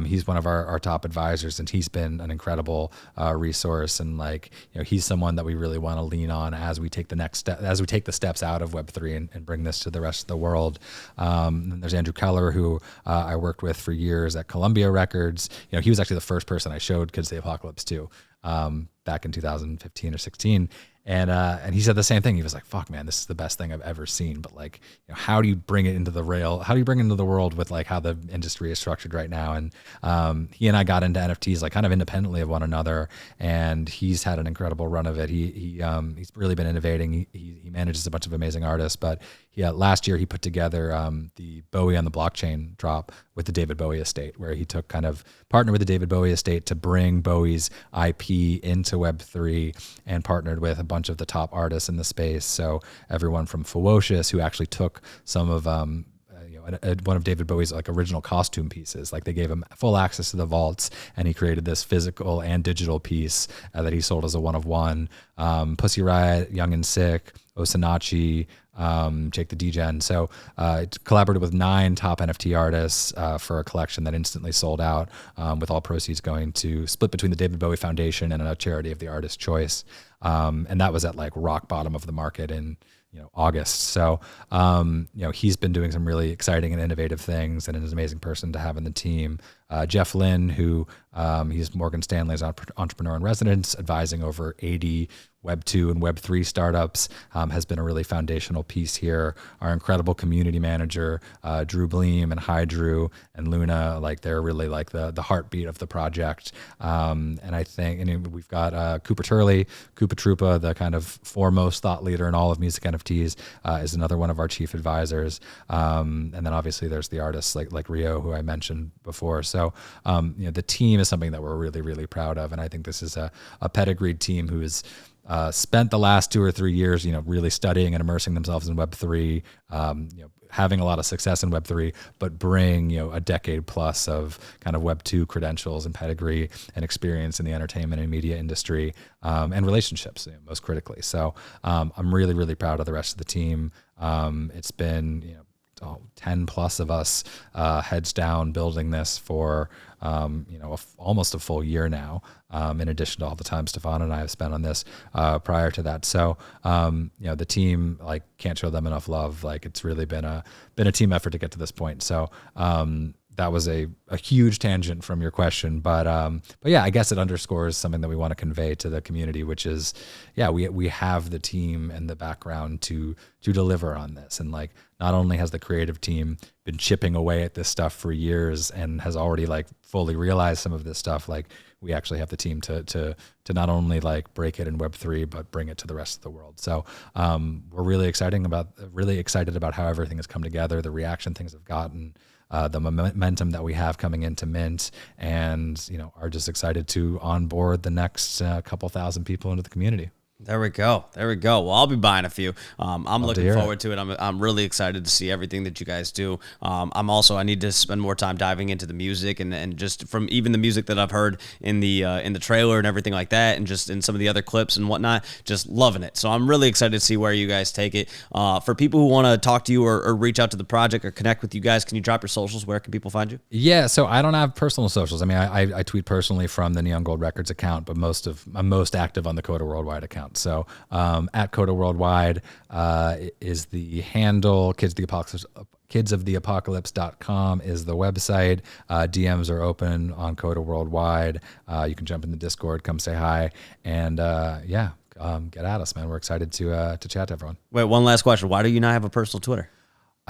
He's one of our top advisors, and he's been an incredible resource. And like, he's someone that we really want to lean on as we take the next step, as we take the steps out of Web3 and bring this to the rest of the world. And there's Andrew Keller, who I worked with for years at Columbia Records. He was actually the first person I showed Kids of the Apocalypse to back in 2015 or 16. And he said the same thing. He was like, fuck, man, this is the best thing I've ever seen. But like, how do you bring it into the rail? How do you bring it into the world with like how the industry is structured right now? And he and I got into NFTs like kind of independently of one another. And he's had an incredible run of it. He's really been innovating. He manages a bunch of amazing artists. But last year he put together the Bowie on the Blockchain drop with the David Bowie estate, where he partnered with the David Bowie estate to bring Bowie's IP into Web3 and partnered with a bunch of the top artists in the space. So everyone from Ferocious, who actually took some of one of David Bowie's like original costume pieces, like they gave him full access to the vaults, and he created this physical and digital piece that he sold as a one of one. Pussy Riot, Young and Sick, Osinachi, Jake the DGen. So it collaborated with 9 top NFT artists for a collection that instantly sold out, with all proceeds going to split between the David Bowie Foundation and a charity of the artist's choice. And that was at like rock bottom of the market in August. So he's been doing some really exciting and innovative things, and is an amazing person to have in the team. Jeff Lynn, who he's Morgan Stanley's entrepreneur in residence, advising over 80 Web 2 and Web 3 startups, has been a really foundational piece here. Our incredible community manager, Drew Bleem and Hi Drew and Luna, like they're really like the heartbeat of the project. And I think we've got Cooper Turley, Koopa Troopa, the kind of foremost thought leader in all of music NFTs, is another one of our chief advisors. And then obviously there's the artists like Rio, who I mentioned before. So the team is something that we're really, really proud of. And I think this is a pedigreed team who is spent the last 2 or 3 years, really studying and immersing themselves in Web3, having a lot of success in Web3, but bring, a decade plus of kind of Web2 credentials and pedigree and experience in the entertainment and media industry, and relationships, most critically. So I'm really, really proud of the rest of the team. It's been, 10 plus of us heads down building this for almost a full year now, in addition to all the time Stefan and I have spent on this prior to that. So the team, can't show them enough love. It's really been a team effort to get to this point. So that was a huge tangent from your question, but yeah, I guess it underscores something that we want to convey to the community, which is, we have the team and the background to deliver on this. And not only has the creative team been chipping away at this stuff for years and has already fully realized some of this stuff, we actually have the team to not only break it in Web3, but bring it to the rest of the world. So we're really excited about how everything has come together, the reaction things have gotten, the momentum that we have coming into Mint, and are just excited to onboard the next couple thousand people into the community.
There we go. Well, I'll be buying a few. I'm looking forward to it. I'm really excited to see everything that you guys do. I need to spend more time diving into the music and just from even the music that I've heard in the trailer and everything like that, and just in some of the other clips and whatnot, just loving it. So I'm really excited to see where you guys take it. For people who want to talk to you or reach out to the project or connect with you guys, can you drop your socials? Where can people find you?
Yeah, so I don't have personal socials. I mean, I tweet personally from the Neon Gold Records account, but I'm most active on the KOTA Worldwide account. So at KOTA Worldwide is the handle. kidsoftheapocalypse.com is the website. DMs are open on KOTA Worldwide. You can jump in the Discord, come say hi, and get at us, man. We're excited to chat to everyone.
Wait, one last question. Why do you not have a personal Twitter?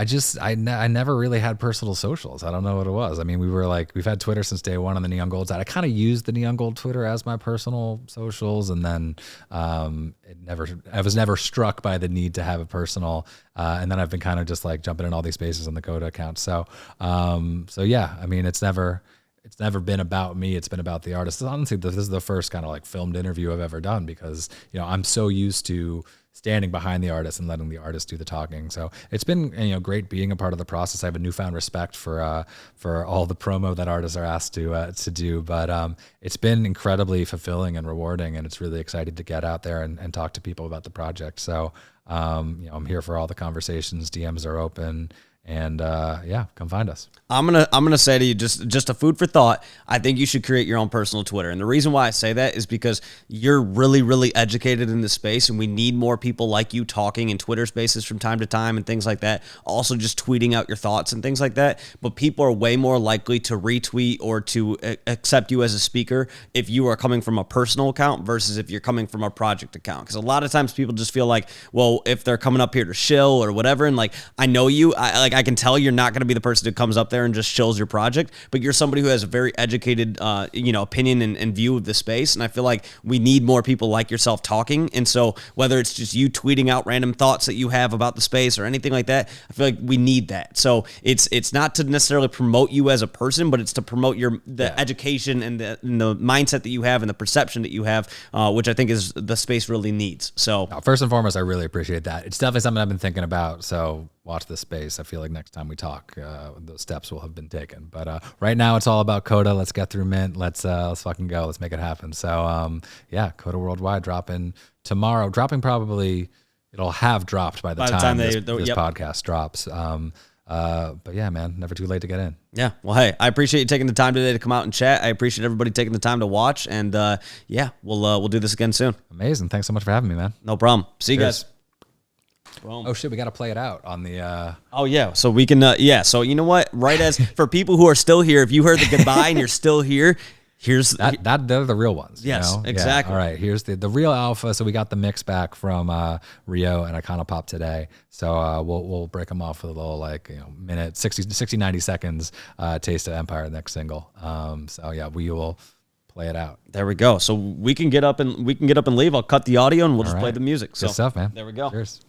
I never really had personal socials. I don't know what it was. I mean, we've had Twitter since day one on the Neon Gold side. I kind of used the Neon Gold Twitter as my personal socials, and then I was never struck by the need to have a personal. And then I've been kind of just jumping in all these spaces on the KOTA account. So yeah, I mean, it's never been about me. It's been about the artist. Honestly, this is the first kind of filmed interview I've ever done, because I'm so used to standing behind the artist and letting the artist do the talking. So it's been great being a part of the process. I have a newfound respect for all the promo that artists are asked to do, but it's been incredibly fulfilling and rewarding, and it's really exciting to get out there and talk to people about the project. So I'm here for all the conversations. DMs are open. And come find us.
I'm gonna say to you, just a food for thought. I think you should create your own personal Twitter. And the reason why I say that is because you're really, really educated in this space, and we need more people like you talking in Twitter spaces from time to time and things like that. Also, just tweeting out your thoughts and things like that. But people are way more likely to retweet or to accept you as a speaker if you are coming from a personal account versus if you're coming from a project account. Because a lot of times people just feel like, well, if they're coming up here to shill or whatever, and I know you, I can tell you're not going to be the person who comes up there and just shills your project, but you're somebody who has a very educated, opinion and view of the space. And I feel like we need more people like yourself talking. And so whether it's just you tweeting out random thoughts that you have about the space or anything like that, I feel like we need that. So it's not to necessarily promote you as a person, but it's to promote the education and the mindset that you have and the perception that you have, which I think is the space really needs. So
first and foremost, I really appreciate that. It's definitely something I've been thinking about. So watch this space. I feel like next time we talk, those steps will have been taken. But right now, it's all about KOTA. Let's get through Mint. Let's fucking go. Let's make it happen. So KOTA Worldwide dropping tomorrow. Probably it'll have dropped by the time this podcast drops. But yeah, man, never too late to get in.
Yeah. Well, hey, I appreciate you taking the time today to come out and chat. I appreciate everybody taking the time to watch. And we'll do this again soon.
Amazing. Thanks so much for having me, man.
No problem. See you guys.
Boom. Oh shit, we got to play it out on the
Oh yeah, so we can so you know what, right as for people who are still here, if you heard the goodbye and you're still here, here's
that they're the real ones.
Yes, exactly.
Yeah, all right, here's the real alpha. So we got the mix back from Rio and Iconopop today. So we'll break them off with a little minute 60 90 seconds taste of Empire, the next single. So yeah, we will play it out.
There we go. So we can get up and leave. I'll cut the audio and we'll just play the music.
Good stuff, man.
There we go.
Cheers.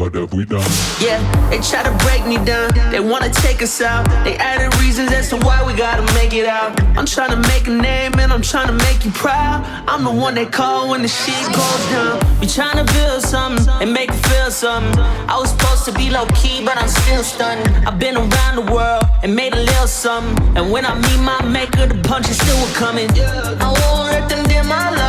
what have we done?
Yeah, they try to break me down. They wanna take us out. They added reasons as to why we gotta make it out. I'm trying to make a name and I'm trying to make you proud. I'm the one they call when the shit goes down. We trying to build something and make it feel something. I was supposed to be low key, but I'm still stunning. I've been around the world and made a little something. And when I meet my maker, the punches still were coming. I won't let them dim my light.